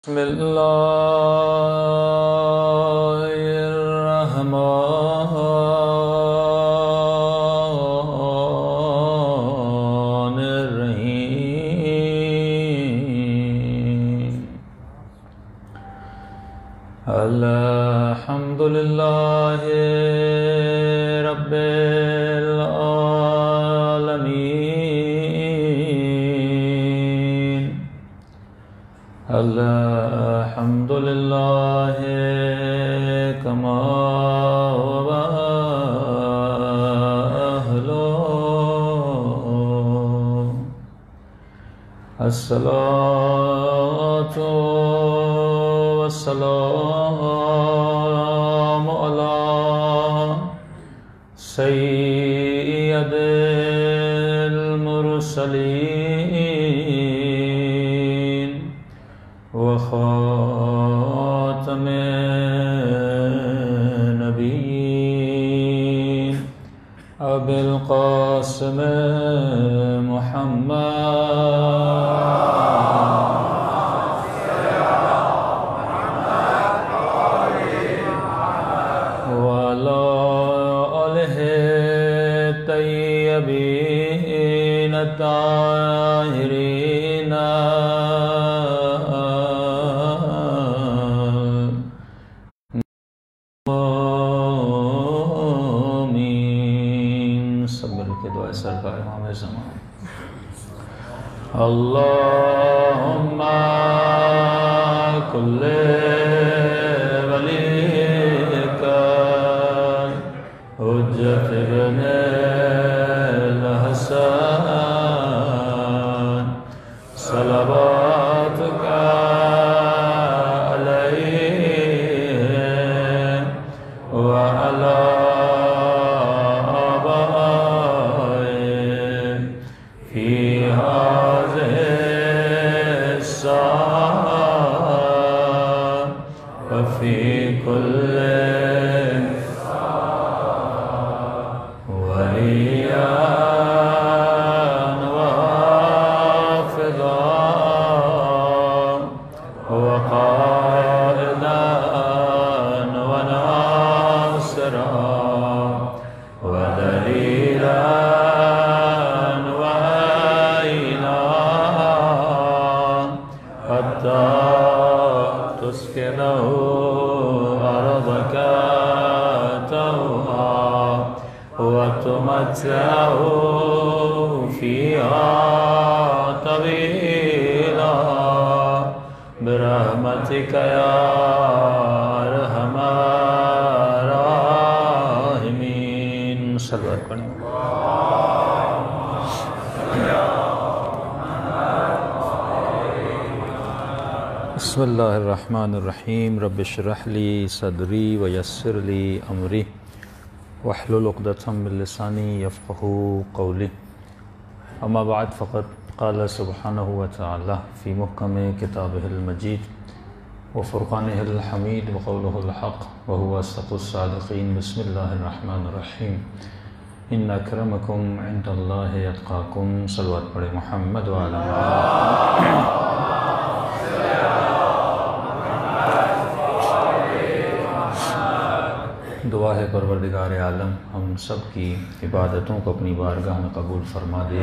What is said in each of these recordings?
بسم الله الرحمن الرحيم الحمد لله رب العالمين الحمد لله كما هو أهله الصلاة والسلام على سيد المرسلين وخاتم النبيين أبي القاسم وعلى آله الطيبين الطاهرين آمين. صبر کے دعائے سرکار امام زمان. اللهم كل وليك حجة ابن الحسن صلواتك عليه وعلى آبائه في هذه الساعة وفي كل وليا وحافظا وقائدا وناصرا ودليلا وعينا حتى تسكنه أرضك طوعا وتمتعه فيها طويلا برحمتك يا أرحم الراحمين. صلوات پڑھیں. بسم اللہ الرحمن الرحیم. رب اشرح لی صدری ویسر لی امری واحلل عقدۃ من لسانی یفقهوا قولی. اما بعد فقد قال سبحانہ وتعالی فی محکم کتابہ المجید وفرقانہ الحمید وقولہ الحق وهو اصدق الصادقین. بسم اللہ الرحمن الرحیم. ان اکرمکم عند اللہ اتقاکم. صلوات پڑھے محمد وعلی محمد. دعا ہے پروردگار عالم ہم سب کی عبادتوں کو اپنی بارگاہ میں قبول فرما دے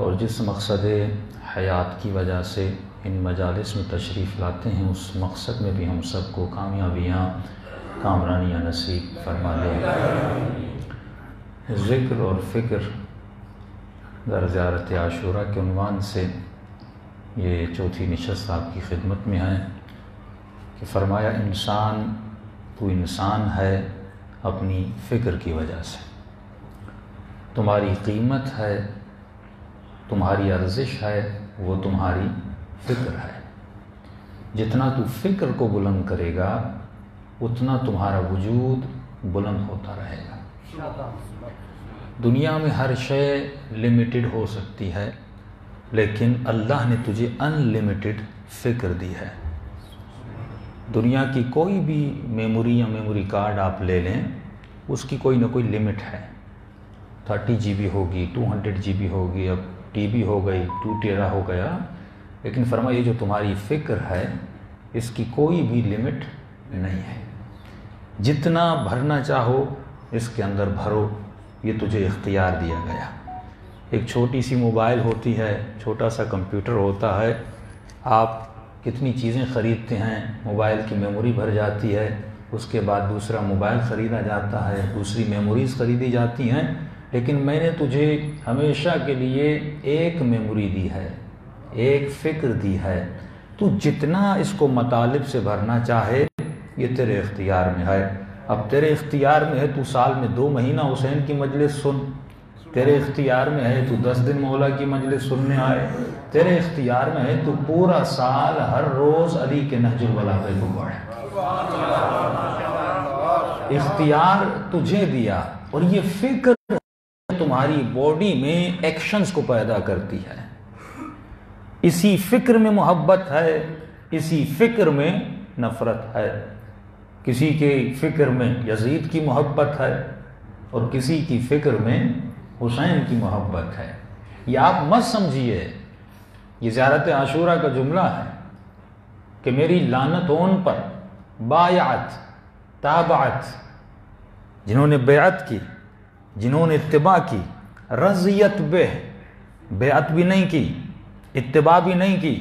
اور جس مقصد حیات کی وجہ سے ان مجالس میں تشریف لاتے ہیں اس مقصد میں بھی ہم سب کو کامیابیاں کامرانیاں نصیب فرما دے. ذکر اور فکر در زیارت عاشورہ کے عنوان سے یہ چوتھی نشست آپ کی خدمت میں ہے کہ فرمایا تو انسان ہے اپنی فکر کی وجہ سے. تمہاری قیمت ہے، تمہاری ارزش ہے، وہ تمہاری فکر ہے. جتنا تو فکر کو بلند کرے گا اتنا تمہارا وجود بلند ہوتا رہے گا. دنیا میں ہر شے لمیٹڈ ہو سکتی ہے لیکن اللہ نے تجھے ان لمیٹڈ فکر دی ہے. دنیا کی کوئی بھی میموری یا میموری کارڈ آپ لے لیں اس کی کوئی نہ کوئی لمٹ ہے. 30 GB ہوگی، 200 GB ہوگی، اب TB ہو گئی، 2 ٹیرا ہو گیا. لیکن فرمایا یہ جو تمہاری فکر ہے اس کی کوئی بھی لمٹ نہیں ہے، جتنا بھرنا چاہو اس کے اندر بھرو، یہ تجھے اختیار دیا گیا۔ ایک چھوٹی سی موبائل ہوتی ہے، چھوٹا سا کمپیوٹر ہوتا ہے، آپ کتنی چیزیں خریدتے ہیں، موبائل کی میموری بھر جاتی ہے، اس کے بعد دوسرا موبائل خریدا جاتا ہے، دوسری میموریز خریدی جاتی ہیں، لیکن میں نے تجھے ہمیشہ کے لیے ایک میموری دی ہے، ایک فکر دی ہے، تو جتنا اس کو مطالب سے بھرنا چاہے یہ تیرے اختیار میں ہے۔ اب تیرے اختیار میں ہے تو سال میں 2 مہینہ حسین کی مجلس سن، تیرے اختیار میں ہے تو 10 دن مولا کی مجلس سننے آئے، تیرے اختیار میں ہے تو پورا سال ہر روز علی کے نہج البلاغہ کو پڑھے۔ اختیار تجھے دیا، اور یہ فکر تمہاری باڈی میں ایکشنز کو پیدا کرتی ہے، اسی فکر میں محبت ہے، اسی فکر میں نفرت ہے، کسی کے فکر میں یزید کی محبت ہے اور کسی کی فکر میں حسین کی محبت ہے۔ یہ آپ مت سمجھیے، یہ زیارت عاشورہ کا جملہ ہے کہ میری لعنت ان پر بایعت تابعت، جنہوں نے بیعت کی، جنہوں نے اتباع کی، رضیت بہ، بیعت بھی نہیں کی، اتباع بھی نہیں کی،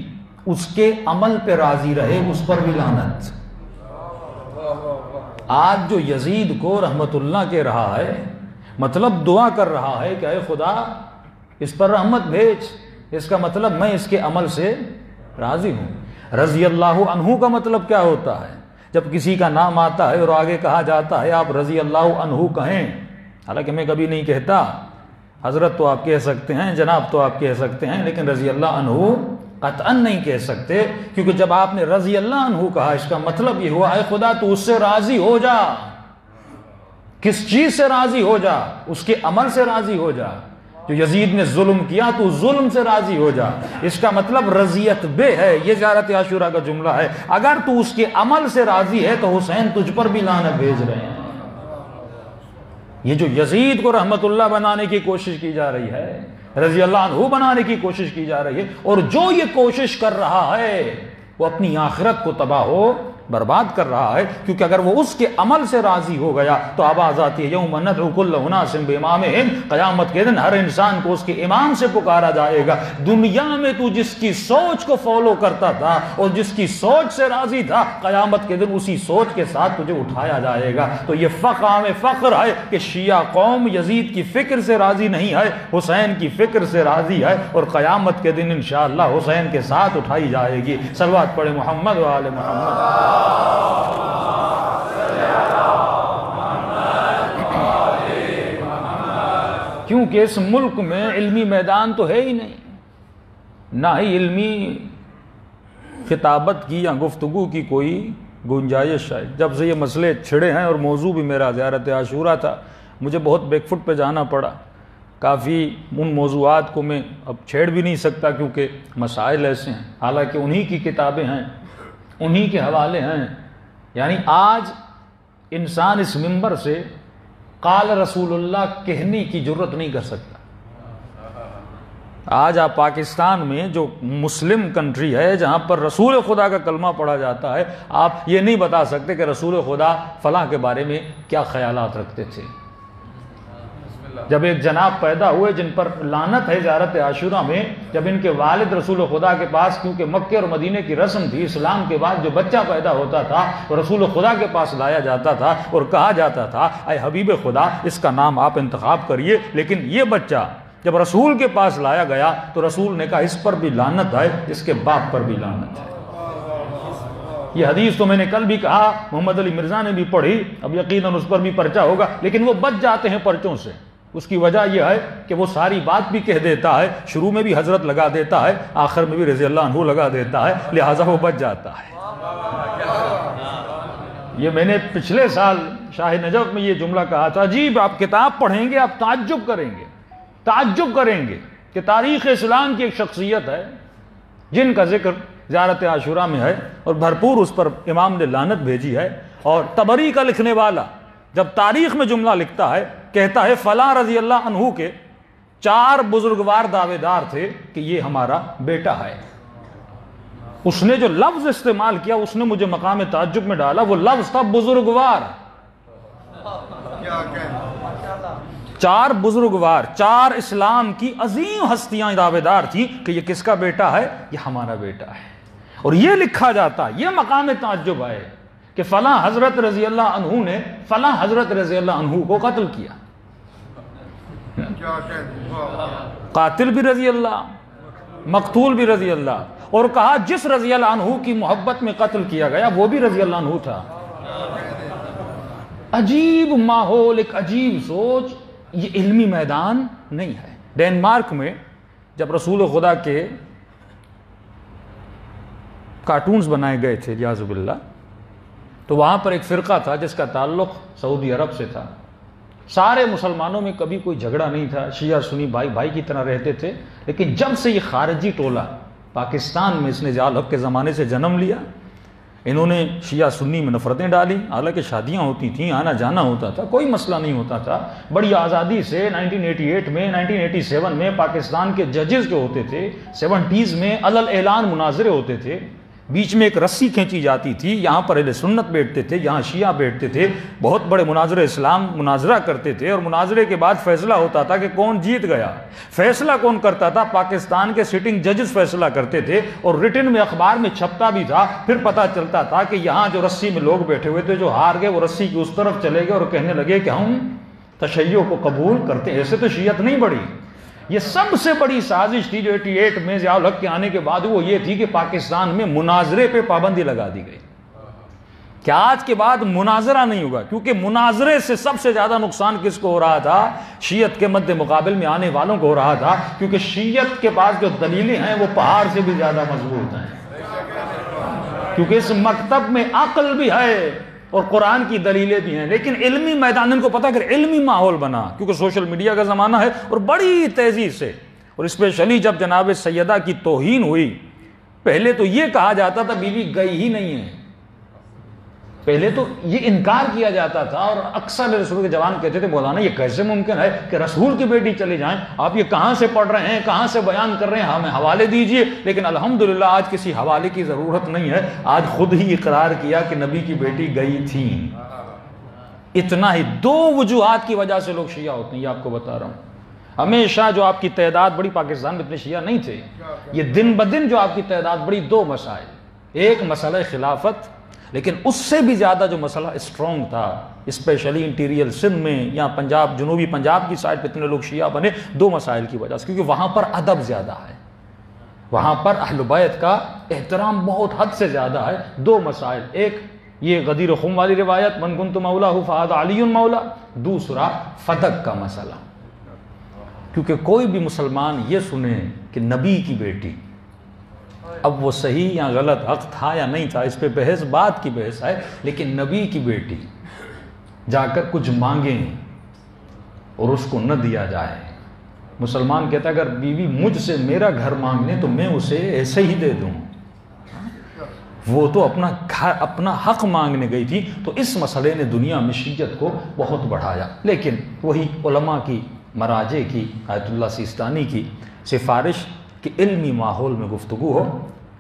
اس کے عمل پہ راضی رہے، اس پر بھی لعنت۔ آج جو یزید کو رحمت اللہ کہہ رہا ہے، مطلب دعا کر رہا ہے کہ اے خدا اس پر رحمت بھیج، اس کا مطلب میں اس کے عمل سے راضی ہوں۔ رضی اللہ عنہ کا مطلب کیا ہوتا ہے؟ جب کسی کا نام آتا ہے اور آگے کہا جاتا ہے آپ رضی اللہ عنہ کہیں، حالانکہ میں کبھی نہیں کہتا، حضرت تو آپ کہہ سکتے ہیں، جناب تو آپ کہہ سکتے ہیں، لیکن رضی اللہ عنہ قطعاً نہیں کہہ سکتے، کیونکہ جب آپ نے رضی اللہ عنہ کہا اس کا مطلب یہ ہوا اے خدا تو اس سے راضی ہو جا۔ کس چیز سے راضی ہو جا؟ اس کے عمل سے راضی ہو جا۔ جو یزید نے ظلم کیا تو ظلم سے راضی ہو جا، اس کا مطلب رضیت بے ہے۔ یہ زیارت عاشورہ کا جملہ ہے، اگر تو اس کے عمل سے راضی ہے تو حسین تجھ پر بھی لعنت بھیج رہے ہیں۔ یہ جو یزید کو رحمت اللہ بنانے کی کوشش کی جا رہی ہے، رضی اللہ عنہ بنانے کی کوشش کی جا رہی ہے، اور جو یہ کوشش کر رہا ہے وہ اپنی آخرت کو تباہ و برباد کر رہا ہے، کیونکہ اگر وہ اس کے عمل سے راضی ہو گیا تو آواز آتی ہے یوم ندعو کل اناس بامامہم، قیامت کے دن ہر انسان کو اس کے امام سے پکارا جائے گا۔ دنیا میں تو جس کی سوچ کو فالو کرتا تھا اور جس کی سوچ سے راضی تھا، قیامت کے دن اسی سوچ کے ساتھ تجھے اٹھایا جائے گا۔ تو یہ فخر ہے کہ شیعہ قوم یزید کی فکر سے راضی نہیں ہے، حسین کی فکر سے راضی ہے، اور قیامت کے دن انشاءاللہ حسین کے ساتھ اٹھائی جائے گی۔ صلوات پڑھے محمد و آل محمد۔ کیونکہ اس ملک میں علمی میدان تو ہے ہی نہیں، نہ ہی علمی خطابت کی یا گفتگو کی کوئی گنجائش ہے۔ جب سے یہ مسئلے چھڑے ہیں، اور موضوع بھی میرا زیارت عاشورہ تھا، مجھے بہت بیک فٹ پہ جانا پڑا، کافی ان موضوعات کو میں اب چھیڑ بھی نہیں سکتا کیونکہ مسائل ایسے ہیں، حالانکہ انہی کی کتابیں ہیں، انہی کے حوالے ہیں۔ یعنی آج انسان اس منبر سے قال رسول اللہ کہنے کی جرت نہیں کر سکتا۔ آج آپ پاکستان میں جو مسلم کنٹری ہے جہاں پر رسول خدا کا کلمہ پڑھا جاتا ہے، آپ یہ نہیں بتا سکتے کہ رسول خدا فلاں کے بارے میں کیا خیالات رکھتے تھے۔ جب ایک جناب پیدا ہوئے جن پر لعنت ہے زیارت عاشورہ میں، جب ان کے والد رسول خدا کے پاس، کیونکہ مکے اور مدینے کی رسم تھی، اسلام کے بعد جو بچہ پیدا ہوتا تھا وہ رسول خدا کے پاس لایا جاتا تھا اور کہا جاتا تھا اے حبیب خدا اس کا نام آپ انتخاب کریے، لیکن یہ بچہ جب رسول کے پاس لایا گیا تو رسول نے کہا اس پر بھی لعنت ہے، اس کے باپ پر بھی لعنت ہے۔ یہ حدیث تو میں نے کل بھی کہا، محمد علی مرزا نے بھی پڑھی، اب یقیناً اس پر بھی پرچہ ہوگا، لیکن وہ بچ جاتے ہیں پرچوں سے۔ اس کی وجہ یہ ہے کہ وہ ساری بات بھی کہہ دیتا ہے، شروع میں بھی حضرت لگا دیتا ہے، آخر میں بھی رضی اللہ عنہ لگا دیتا ہے، لہٰذا وہ بچ جاتا ہے۔ یہ میں نے پچھلے سال شاہ نجف میں یہ جملہ کہا تھا، عجیب آپ کتاب پڑھیں گے آپ تعجب کریں گے کہ تاریخ اسلام کی ایک شخصیت ہے جن کا ذکر زیارت عاشورہ میں ہے، اور بھرپور اس پر امام نے لعنت بھیجی ہے۔ اور طبری کا لکھنے والا جب تاریخ میں جملہ لکھتا ہے، کہتا ہے فلاں رضی اللہ عنہ کے 4 بزرگوار دعوے دار تھے کہ یہ ہمارا بیٹا ہے، اس نے جو لفظ استعمال کیا اس نے مجھے مقام تعجب میں ڈالا، وہ لفظ تھا بزرگوار۔ چار بزرگوار، چار اسلام کی عظیم ہستیاں دعویدار تھیں کہ یہ کس کا بیٹا ہے؟ یہ ہمارا بیٹا ہے۔ اور یہ لکھا جاتا، یہ مقام تعجب ہے کہ فلاں حضرت رضی اللہ عنہ نے فلاں حضرت رضی اللہ عنہ کو قتل کیا۔ قاتل بھی رضی اللہ، مقتول بھی رضی اللہ، اور کہا جس رضی اللہ عنہ کی محبت میں قتل کیا گیا وہ بھی رضی اللہ عنہ تھا۔ عجیب ماحول، ایک عجیب سوچ۔ یہ علمی میدان نہیں ہے۔ ڈینمارک میں جب رسول خدا کے کارٹونز بنائے گئے تھے لیاذ باللہ، تو وہاں پر ایک فرقہ تھا جس کا تعلق سعودی عرب سے تھا۔ سارے مسلمانوں میں کبھی کوئی جھگڑا نہیں تھا، شیعہ سنی بھائی بھائی کی طرح رہتے تھے، لیکن جب سے یہ خارجی ٹولہ پاکستان میں اس نے ضیاء الحق کے زمانے سے جنم لیا، انہوں نے شیعہ سنی میں نفرتیں ڈالی۔ حالانکہ شادیاں ہوتی تھیں، آنا جانا ہوتا تھا، کوئی مسئلہ نہیں ہوتا تھا۔ بڑی آزادی سے 1988 میں 1987 میں پاکستان کے ججز جو ہوتے تھے، 70s میں علل اعلان مناظرے ہوتے تھے، بیچ میں ایک رسی کھینچی جاتی تھی، یہاں پر اہل سنت بیٹھتے تھے، یہاں شیعہ بیٹھتے تھے، بہت بڑے مناظر اسلام مناظرہ کرتے تھے، اور مناظرے کے بعد فیصلہ ہوتا تھا کہ کون جیت گیا۔ فیصلہ کون کرتا تھا؟ پاکستان کے سٹنگ ججز فیصلہ کرتے تھے، اور ریٹن میں اخبار میں چھپتا بھی تھا۔ پھر پتہ چلتا تھا کہ یہاں جو رسی میں لوگ بیٹھے ہوئے تھے، جو ہار گئے وہ رسی کی اس طرف چلے گئے اور کہنے لگے کہ ہم تشیع کو قبول کرتے ہیں۔ ایسے تو شیعت نہیں بڑھی۔ یہ سب سے بڑی سازش تھی جو 88 میں ضیاء الحق کے آنے کے بعد وہ یہ تھی کہ پاکستان میں مناظرے پہ پابندی لگا دی گئی کہ آج کے بعد مناظرہ نہیں ہوگا، کیونکہ مناظرے سے سب سے زیادہ نقصان کس کو ہو رہا تھا؟ شیعت کے مد مقابل میں آنے والوں کو ہو رہا تھا، کیونکہ شیعت کے پاس جو دلیلیں ہیں وہ پہاڑ سے بھی زیادہ مضبوط ہیں، کیونکہ اس مکتب میں عقل بھی ہے اور قرآن کی دلیلیں بھی ہیں۔ لیکن علمی میدان، ان کو پتا کہ علمی ماحول بنا، کیونکہ سوشل میڈیا کا زمانہ ہے، اور بڑی تیزی سے، اور اسپیشلی جب جناب سیدہ کی توہین ہوئی، پہلے تو یہ کہا جاتا تھا بیوی گئی ہی نہیں ہے، پہلے تو یہ انکار کیا جاتا تھا، اور اکثر رسول کے جوان کہتے تھے مولانا یہ کیسے ممکن ہے کہ رسول کی بیٹی چلی جائیں، آپ یہ کہاں سے پڑھ رہے ہیں، کہاں سے بیان کر رہے ہیں، ہمیں حوالے دیجئے۔ لیکن الحمدللہ آج کسی حوالے کی ضرورت نہیں ہے، آج خود ہی اقرار کیا کہ نبی کی بیٹی گئی تھی۔ اتنا ہی، دو وجوہات کی وجہ سے لوگ شیعہ ہوتے ہیں، یہ آپ کو بتا رہا ہوں۔ ہمیشہ جو آپ کی تعداد بڑی، پاکستان میں اتنے شیعہ نہیں تھے، یہ دن بدن جو آپ کی تعداد بڑی، دو مسائل، ایک مسئلہ خلافت، لیکن اس سے بھی زیادہ جو مسئلہ اسٹرانگ تھا، اسپیشلی انٹیریل سندھ میں یا پنجاب، جنوبی پنجاب کی سائڈ پہ اتنے لوگ شیعہ بنے، دو مسائل کی وجہ سے، کیونکہ وہاں پر ادب زیادہ ہے، وہاں پر اہل بیت کا احترام بہت حد سے زیادہ ہے۔ دو مسائل، ایک یہ غدیر خم والی روایت من کنت مولا فہذا علی مولا، دوسرا فدق کا مسئلہ، کیونکہ کوئی بھی مسلمان یہ سنے کہ نبی کی بیٹی، اب وہ صحیح یا غلط، حق تھا یا نہیں تھا، اس پہ بحث بات کی بحث ہے، لیکن نبی کی بیٹی جا کر کچھ مانگیں اور اس کو نہ دیا جائے، مسلمان کہتا ہے اگر بیوی مجھ سے میرا گھر مانگنے تو میں اسے ایسے ہی دے دوں، وہ تو اپنا حق مانگنے گئی تھی۔ تو اس مسئلے نے دنیا میں شیعت کو بہت بڑھایا، لیکن وہی علماء کی، مراجع کی، آیت اللہ سیستانی کی سفارش کہ علمی ماحول میں گفتگو ہو،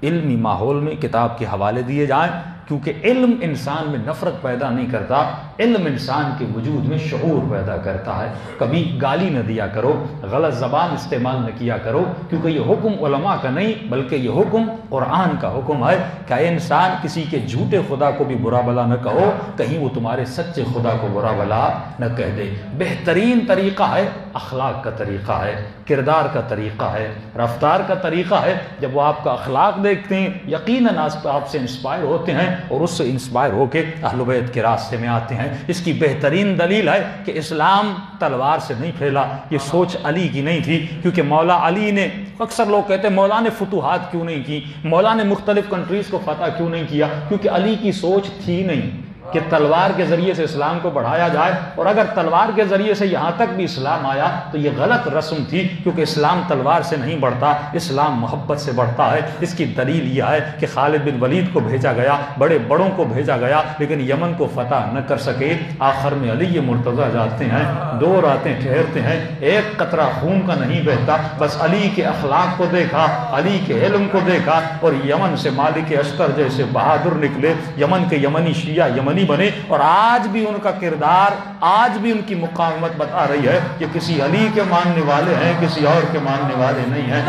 علمی ماحول میں کتاب کے حوالے دیے جائیں، کیونکہ علم انسان میں نفرت پیدا نہیں کرتا، علم انسان کے وجود میں شعور پیدا کرتا ہے۔ کبھی گالی نہ دیا کرو، غلط زبان استعمال نہ کیا کرو، کیونکہ یہ حکم علماء کا نہیں بلکہ یہ حکم قرآن کا حکم ہے کہ اے انسان کسی کے جھوٹے خدا کو بھی برا بلا نہ کہو، کہیں وہ تمہارے سچے خدا کو برا بلا نہ کہہ دے۔ بہترین طریقہ ہے اخلاق کا طریقہ ہے، کردار کا طریقہ ہے، رفتار کا طریقہ ہے۔ جب وہ آپ کا اخلاق دیکھتے ہیں یقیناً آپ سے انسپائر ہوتے ہیں، اور اس سے انسپائر ہو کے اہل بیت کے راستے میں آتے ہیں۔ اس کی بہترین دلیل ہے کہ اسلام تلوار سے نہیں پھیلا، یہ سوچ علی کی نہیں تھی، کیونکہ مولا علی نے، اکثر لوگ کہتے ہیں مولا نے فتوحات کیوں نہیں کی، مولا نے مختلف کنٹریز کو فتح کیوں نہیں کیا، کیونکہ علی کی سوچ تھی نہیں۔ کہ تلوار کے ذریعے سے اسلام کو بڑھایا جائے، اور اگر تلوار کے ذریعے سے یہاں تک بھی اسلام آیا تو یہ غلط رسم تھی، کیونکہ اسلام تلوار سے نہیں بڑھتا، اسلام محبت سے بڑھتا ہے۔ اس کی دلیل یہ ہے کہ خالد بن ولید کو بھیجا گیا، بڑے بڑوں کو بھیجا گیا، لیکن یمن کو فتح نہ کر سکے۔ آخر میں علی مرتضیٰ جاتے ہیں، 2 راتیں ٹھہرتے ہیں، ایک قطرہ خون کا نہیں بہتا، بس علی کے اخلاق کو دیکھا، علی کے علم کو دیکھا، اور یمن سے مالک اشتر جیسے بہادر نکلے، یمن کے یمنی شیعہ یمنی بنے، اور آج بھی ان کا کردار، آج بھی ان کی مقاومت بتا رہی ہے کہ کسی علی کے ماننے والے ہیں، کسی اور کے ماننے والے نہیں ہیں۔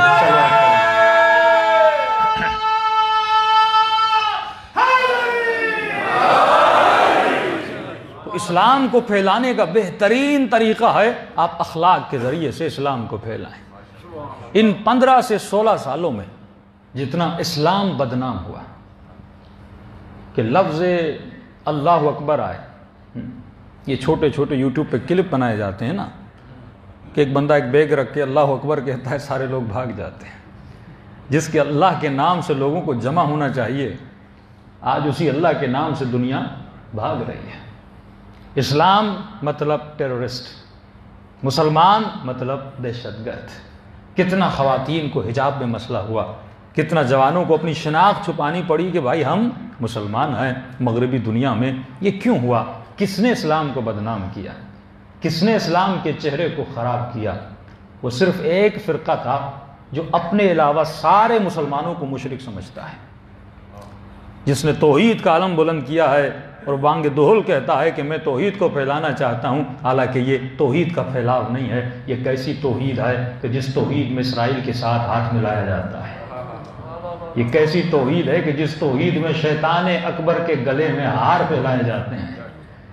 تو اسلام کو پھیلانے کا بہترین طریقہ ہے آپ اخلاق کے ذریعے سے اسلام کو پھیلائیں۔ ان 15 سے 16 سالوں میں جتنا اسلام بدنام ہوا کہ لفظ اللہ اکبر آئے، یہ چھوٹے چھوٹے یوٹیوب پہ کلپ بنائے جاتے ہیں نا، کہ ایک بندہ ایک بیگ رکھ کے اللہ اکبر کہتا ہے، سارے لوگ بھاگ جاتے ہیں۔ جس کے اللہ کے نام سے لوگوں کو جمع ہونا چاہیے، آج اسی اللہ کے نام سے دنیا بھاگ رہی ہے۔ اسلام مطلب ٹیرورسٹ، مسلمان مطلب دہشت گرد۔ کتنا خواتین کو حجاب میں مسئلہ ہوا، کتنا جوانوں کو اپنی شناخت چھپانی پڑی کہ بھائی ہم مسلمان ہیں مغربی دنیا میں۔ یہ کیوں ہوا؟ کس نے اسلام کو بدنام کیا؟ کس نے اسلام کے چہرے کو خراب کیا؟ وہ صرف ایک فرقہ تھا جو اپنے علاوہ سارے مسلمانوں کو مشرک سمجھتا ہے، جس نے توحید کا علم بلند کیا ہے اور بانگ دہل کہتا ہے کہ میں توحید کو پھیلانا چاہتا ہوں، حالانکہ یہ توحید کا پھیلاؤ نہیں ہے۔ یہ کیسی توحید ہے کہ جس توحید میں اسرائیل کے ساتھ ہاتھ ملایا جاتا ہے؟ یہ کیسی توحید ہے کہ جس توحید میں شیطان اکبر کے گلے میں ہار پھیلائے جاتے ہیں؟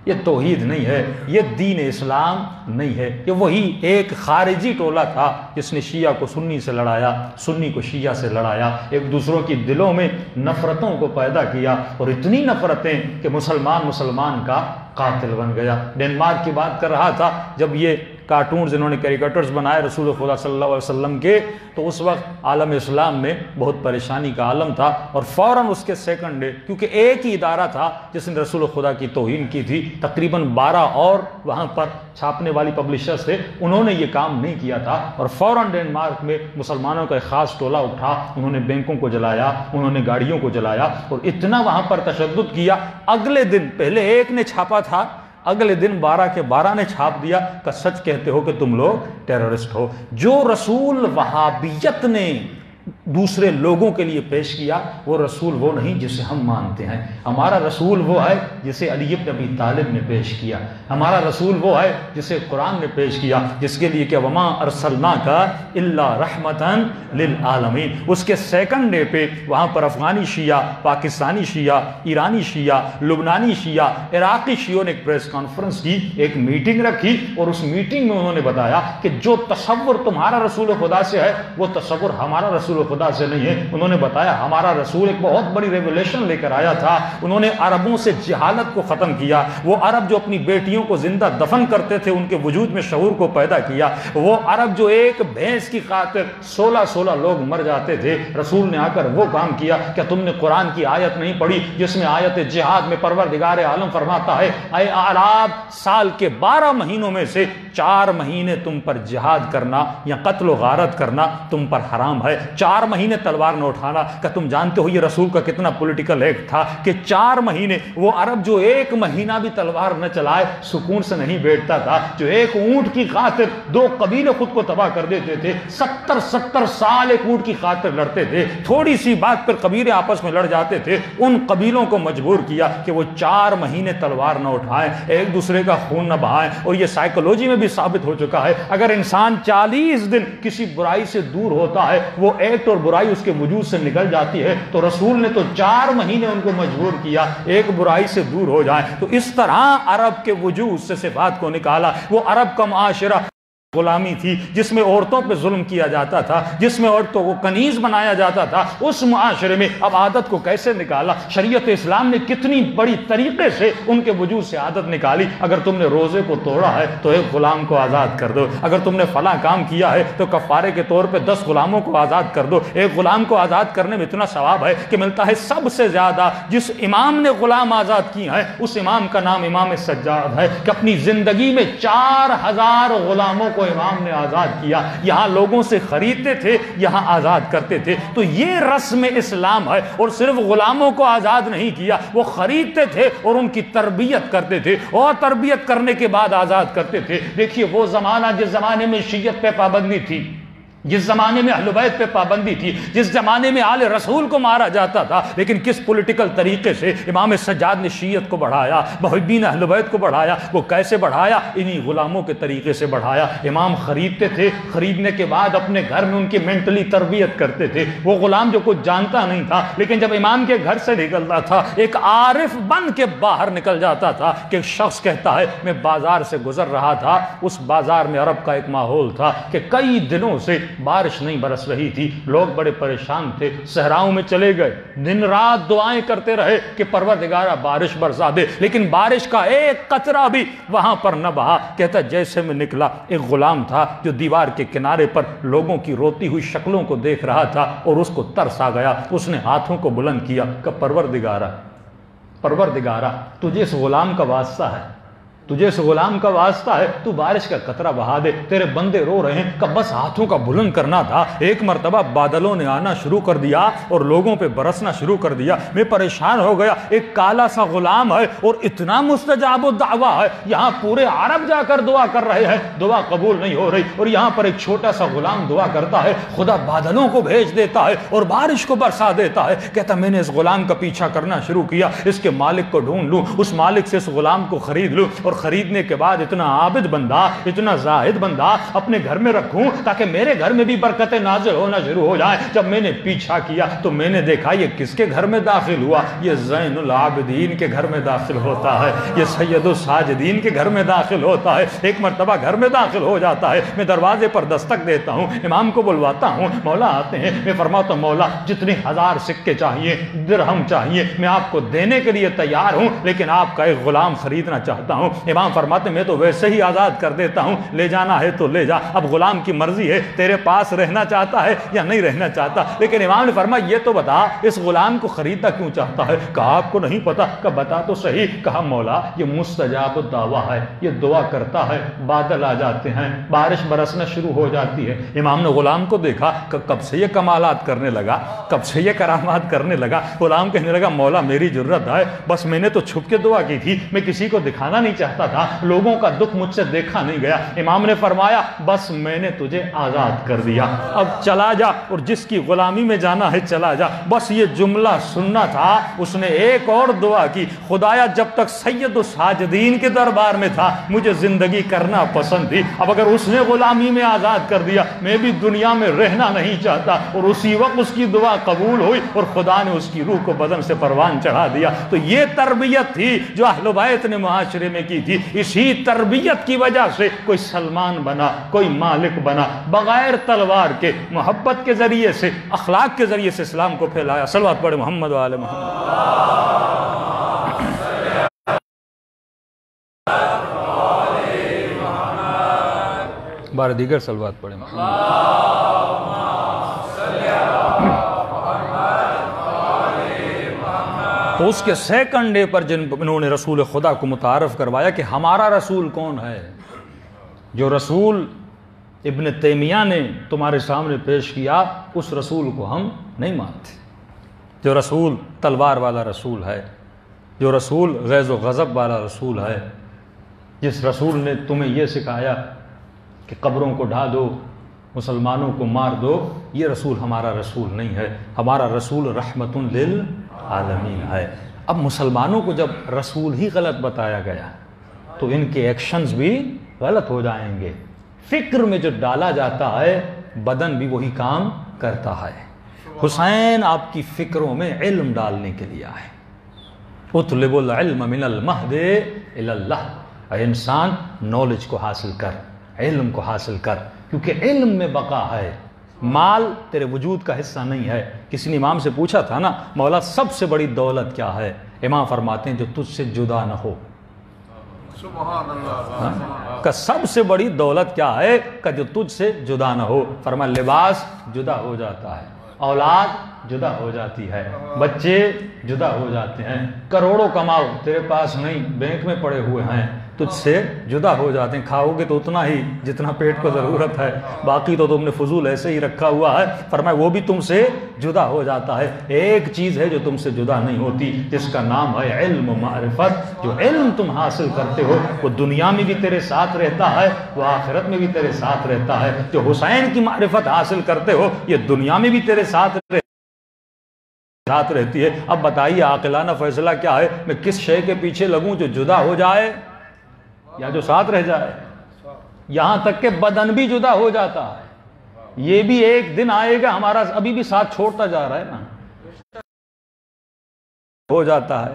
یہ توحید نہیں ہے، یہ دین اسلام نہیں ہے۔ یہ وہی ایک خارجی ٹولہ تھا جس نے شیعہ کو سنی سے لڑایا، سنی کو شیعہ سے لڑایا، ایک دوسروں کی دلوں میں نفرتوں کو پیدا کیا، اور اتنی نفرتیں کہ مسلمان کا قاتل بن گیا۔ ڈنمارک کی بات کر رہا تھا، جب یہ کارٹونز انہوں نے کیریکٹرز بنائے رسول خدا صلی اللہ علیہ وسلم کے، تو اس وقت عالم اسلام میں بہت پریشانی کا عالم تھا، اور فوراً اس کے سیکنڈ ڈے، کیونکہ ایک ہی ادارہ تھا جس نے رسول خدا کی توہین کی تھی، تقریباً 12 اور وہاں پر چھاپنے والی پبلشرز تھے، انہوں نے یہ کام نہیں کیا تھا، اور فوراً ڈنمارک میں مسلمانوں کا ایک خاص ٹولہ اٹھا، انہوں نے بینکوں کو جلایا، انہوں نے گاڑیوں کو جلایا، اور اتنا وہاں پر تشدد کیا۔ اگلے دن پہلے ایک نے چھاپا تھا، اگلے دن 12 کے 12 نے چھاپ دیا کہ سچ کہتے ہو کہ تم لوگ ٹیررسٹ ہو۔ جو رسول وہابیت نے دوسرے لوگوں کے لیے پیش کیا، وہ رسول وہ نہیں جسے ہم مانتے ہیں۔ ہمارا رسول وہ ہے جسے علی بن ابی طالب نے پیش کیا، ہمارا رسول وہ ہے جسے قرآن نے پیش کیا، جس کے لیے کہ وما ارسلناک الا رحمتا للعالمین۔ اس کے سیکنڈ ڈے پہ وہاں پر افغانی شیعہ، پاکستانی شیعہ، ایرانی شیعہ، لبنانی شیعہ، عراقی شیعوں نے ایک پریس کانفرنس کی، ایک میٹنگ رکھی، اور اس میٹنگ میں انہوں نے بتایا کہ جو تصور تمہارا رسول خدا سے ہے وہ تصور ہمارا رسول خدا سے نہیں ہے۔ انہوں نے بتایا ہمارا رسول ایک بہت بڑی ریولیشن لے کر آیا تھا، انہوں نے عربوں سے جہالت کو ختم کیا۔ وہ عرب جو اپنی بیٹیوں کو زندہ دفن کرتے تھے، ان کے وجود میں شعور کو پیدا کیا۔ وہ عرب جو ایک بھینس کی خاطر 16 لوگ مر جاتے تھے، رسول نے آ کر وہ کام کیا۔ کیا تم نے قرآن کی آیت نہیں پڑھی جس میں آیت جہاد میں پروردگار عالم فرماتا ہے اے اعراب، سال کے 12 مہینوں میں سے 4 مہینے تم پر جہاد کرنا یا قتل و غارت کرنا تم پر حرام ہے، 4 مہینے تلوار نہ اٹھانا۔ کہ تم جانتے ہو یہ رسول کا کتنا پولیٹیکل ایکٹ تھا کہ 4 مہینے وہ عرب جو 1 مہینہ بھی تلوار نہ چلائے سکون سے نہیں بیٹھتا تھا، جو ایک اونٹ کی خاطر 2 قبیلے خود کو تباہ کر دیتے تھے، 70 سال ایک اونٹ کی خاطر لڑتے تھے، تھوڑی سی بات پر قبیلے آپس میں لڑ جاتے تھے، ان قبیلوں کو مجبور کیا کہ وہ 4 مہینے تلوار نہ اٹھائیں، ایک دوسرے کا خون نہ بہائیں۔ اور یہ سائیکولوجی میں بھی ثابت ہو چکا ہے، اگر انسان 40 دن کسی برائی سے دور ہوتا ہے، وہ ایکٹ اور برائی اس کے وجود سے نکل جاتی ہے۔ تو رسول نے تو 4 مہینے ان کو مجبور کیا ایک برائی سے دور ہو جائیں۔ تو اس طرح عرب کے وجود سے صفات کو نکالا۔ وہ عرب کا معاشرہ غلامی تھی جس میں عورتوں پہ ظلم کیا جاتا تھا، جس میں عورتوں کو کنیز بنایا جاتا تھا، اس معاشرے میں اب عادت کو کیسے نکالا؟ شریعت اسلام نے کتنی بڑی طریقے سے ان کے وجود سے عادت نکالی۔ اگر تم نے روزے کو توڑا ہے تو ایک غلام کو آزاد کر دو، اگر تم نے فلاں کام کیا ہے تو کفارے کے طور پہ 10 غلاموں کو آزاد کر دو۔ ایک غلام کو آزاد کرنے میں اتنا ثواب ہے کہ ملتا ہے سب سے زیادہ جس امام نے غلام آزاد کیے ہیں اس امام کا نام امام سجاد ہے، کہ اپنی زندگی میں 4000 غلاموں کو امام نے آزاد کیا۔ یہاں لوگوں سے خریدتے تھے، یہاں آزاد کرتے تھے۔ تو یہ رسم اسلام ہے۔ اور صرف غلاموں کو آزاد نہیں کیا، وہ خریدتے تھے اور ان کی تربیت کرتے تھے، اور تربیت کرنے کے بعد آزاد کرتے تھے۔ دیکھیے وہ زمانہ جس زمانے میں شیعت پہ پابندی تھی، جس زمانے میں اہل بیت پہ پابندی تھی، جس زمانے میں آل رسول کو مارا جاتا تھا، لیکن کس پولیٹیکل طریقے سے امام سجاد نے شیعت کو بڑھایا، محبین اہل بیت کو بڑھایا۔ وہ کیسے بڑھایا؟ انہی غلاموں کے طریقے سے بڑھایا۔ امام خریدتے تھے، خریدنے کے بعد اپنے گھر میں ان کی مینٹلی تربیت کرتے تھے۔ وہ غلام جو کچھ جانتا نہیں تھا، لیکن جب امام کے گھر سے نکلتا تھا ایک عارف بن کے باہر نکل جاتا تھا کہ ایک شخص کہتا ہے میں بازار سے گزر رہا تھا، اس بازار میں عرب کا ایک ماحول تھا کہ کئی دنوں سے بارش نہیں برس رہی تھی، لوگ بڑے پریشان تھے، صحراؤں میں چلے گئے، دن رات دعائیں کرتے رہے کہ پروردگارہ بارش برسا دے، لیکن بارش کا ایک قطرہ بھی وہاں پر نہ بہا۔ کہتا جیسے میں نکلا ایک غلام تھا جو دیوار کے کنارے پر لوگوں کی روتی ہوئی شکلوں کو دیکھ رہا تھا اور اس کو ترس آ گیا۔ اس نے ہاتھوں کو بلند کیا کہ پروردگارہ تجھے اس غلام کا واسطہ ہے، تجھے اس غلام کا واسطہ ہے، تو بارش کا قطرہ بہا دے، تیرے بندے رو رہے ہیں۔ کہ بس ہاتھوں کا بلند کرنا تھا، ایک مرتبہ بادلوں نے آنا شروع کر دیا اور لوگوں پہ برسنا شروع کر دیا۔ میں پریشان ہو گیا، ایک کالا سا غلام ہے اور اتنا مستجاب الدعویٰ ہے، یہاں پورے عرب جا کر دعا کر رہے ہیں، دعا قبول نہیں ہو رہی، اور یہاں پر ایک چھوٹا سا غلام دعا کرتا ہے، خدا بادلوں کو بھیج دیتا ہے اور بارش کو برسا دیتا ہے۔ کہتا میں نے اس غلام کا پیچھا کرنا شروع کیا، اس کے مالک کو ڈھونڈ لوں، اس مالک سے اس غلام کو خرید لوں، اور خریدنے کے بعد اتنا عابد بندہ، اتنا زاہد بندہ اپنے گھر میں رکھوں تاکہ میرے گھر میں بھی برکتیں نازل ہونا شروع ہو جائیں۔ جب میں نے پیچھا کیا تو میں نے دیکھا یہ کس کے گھر میں داخل ہوا؟ یہ زین العابدین کے گھر میں داخل ہوتا ہے، یہ سید الساجدین کے گھر میں داخل ہوتا ہے۔ ایک مرتبہ گھر میں داخل ہو جاتا ہے، میں دروازے پر دستک دیتا ہوں، امام کو بلواتا ہوں، مولا آتے ہیں، میں فرماتا ہوں مولا جتنے 1000 سکے چاہیے، درہم چاہیے، میں آپ کو دینے کے لیے تیار ہوں، لیکن آپ کا ایک غلام خریدنا چاہتا ہوں۔ امام فرماتے میں تو ویسے ہی آزاد کر دیتا ہوں، لے جانا ہے تو لے جا، اب غلام کی مرضی ہے تیرے پاس رہنا چاہتا ہے یا نہیں رہنا چاہتا۔ لیکن امام نے فرمایا یہ تو بتا اس غلام کو خریدنا کیوں چاہتا ہے؟ کہا آپ کو نہیں پتا؟ کہ بتا تو صحیح۔ کہا مولا یہ مستجاب الدعویٰ ہے، یہ دعا کرتا ہے، بادل آ جاتے ہیں، بارش برسنا شروع ہو جاتی ہے۔ امام نے غلام کو دیکھا کہ کب سے یہ کمالات کرنے لگا، کب سے یہ کرامات کرنے لگا۔ غلام کہنے لگا مولا میری جرت ہے، بس میں نے تو چھپ کے دعا کی تھی، میں کسی کو دکھانا نہیں چاہتا تھا، لوگوں کا دکھ مجھ سے دیکھا نہیں گیا۔ امام نے فرمایا بس میں نے تجھے آزاد کر دیا، اب چلا جا اور جس کی غلامی میں جانا ہے چلا جا۔ بس یہ جملہ سننا تھا۔ اس نے ایک اور دعا کی، خدایا جب تک سید الساجدین کے دربار میں تھا مجھے زندگی کرنا پسند تھی، اب اگر اس نے غلامی میں آزاد کر دیا میں بھی دنیا میں رہنا نہیں چاہتا۔ اور اسی وقت اس کی دعا قبول ہوئی اور خدا نے اس کی روح کو بدن سے پروان چڑھا دیا۔ تو یہ تربیت تھی جو اہل بیت نے معاشرے میں کی تھی۔ اسی تربیت کی وجہ سے کوئی سلمان بنا، کوئی مالک بنا، بغیر تلوار کے، محبت کے ذریعے سے، اخلاق کے ذریعے سے اسلام کو پھیلایا۔ صلوات پڑھے محمد و آل محمد۔ بار دیگر صلوات پڑھے محمد۔ تو اس کے سیکنڈ ڈے پر جنہوں نے رسول خدا کو متعارف کروایا کہ ہمارا رسول کون ہے، جو رسول ابن تیمیہ نے تمہارے سامنے پیش کیا اس رسول کو ہم نہیں مانتے، جو رسول تلوار والا رسول ہے، جو رسول غیظ و غضب والا رسول ہے، جس رسول نے تمہیں یہ سکھایا کہ قبروں کو ڈھا دو، مسلمانوں کو مار دو، یہ رسول ہمارا رسول نہیں ہے۔ ہمارا رسول رحمت للعالمین ہے۔ اب مسلمانوں کو جب رسول ہی غلط بتایا گیا تو ان کے ایکشنز بھی غلط ہو جائیں گے۔ فکر میں جو ڈالا جاتا ہے بدن بھی وہی کام کرتا ہے۔ حسین آپ کی فکروں میں علم ڈالنے کے لیے آئے۔ اطلب العلم من المہد الی اللہ، اے انسان نالج کو حاصل کر، علم کو حاصل کر، کیونکہ علم میں بقا ہے، مال تیرے وجود کا حصہ نہیں ہے۔ کسی نے امام سے پوچھا تھا نا مولا سب سے بڑی دولت کیا ہے؟ امام فرماتے ہیں جو تجھ سے جدا نہ ہو۔ سبحان اللہ، کہ سب سے بڑی دولت کیا ہے کہ جو تجھ سے جدا نہ ہو۔ فرمایا لباس جدا ہو جاتا ہے، اولاد جدا ہو جاتی ہے، بچے جدا ہو جاتے ہیں، کروڑوں کماؤ تیرے پاس نہیں، بینک میں پڑے ہوئے ہیں، تجھ سے جدا ہو جاتے ہیں۔ کھاؤ گے تو اتنا ہی جتنا پیٹ کو ضرورت ہے، باقی تو تم نے فضول ایسے ہی رکھا ہوا ہے۔ فرمایا وہ بھی تم سے جدا ہو جاتا ہے۔ ایک چیز ہے جو تم سے جدا نہیں ہوتی، جس کا نام ہے علم و معرفت۔ جو علم تم حاصل کرتے ہو وہ دنیا میں بھی تیرے ساتھ رہتا ہے، وہ آخرت میں بھی تیرے ساتھ رہتا ہے۔ جو حسین کی معرفت حاصل کرتے ہو یہ دنیا میں بھی تیرے ساتھ رہتی ہے۔ اب بتائیے عاقلانہ فیصلہ کیا ہے؟ میں کس شے کے پیچھے لگوں جو جدا ہو جائے یا جو ساتھ رہ جائے؟ یہاں تک کہ بدن بھی جدا ہو جاتا ہے، یہ بھی ایک دن آئے گا ہمارا ابھی بھی ساتھ چھوڑتا جا رہا ہے نا، ہو جاتا ہے،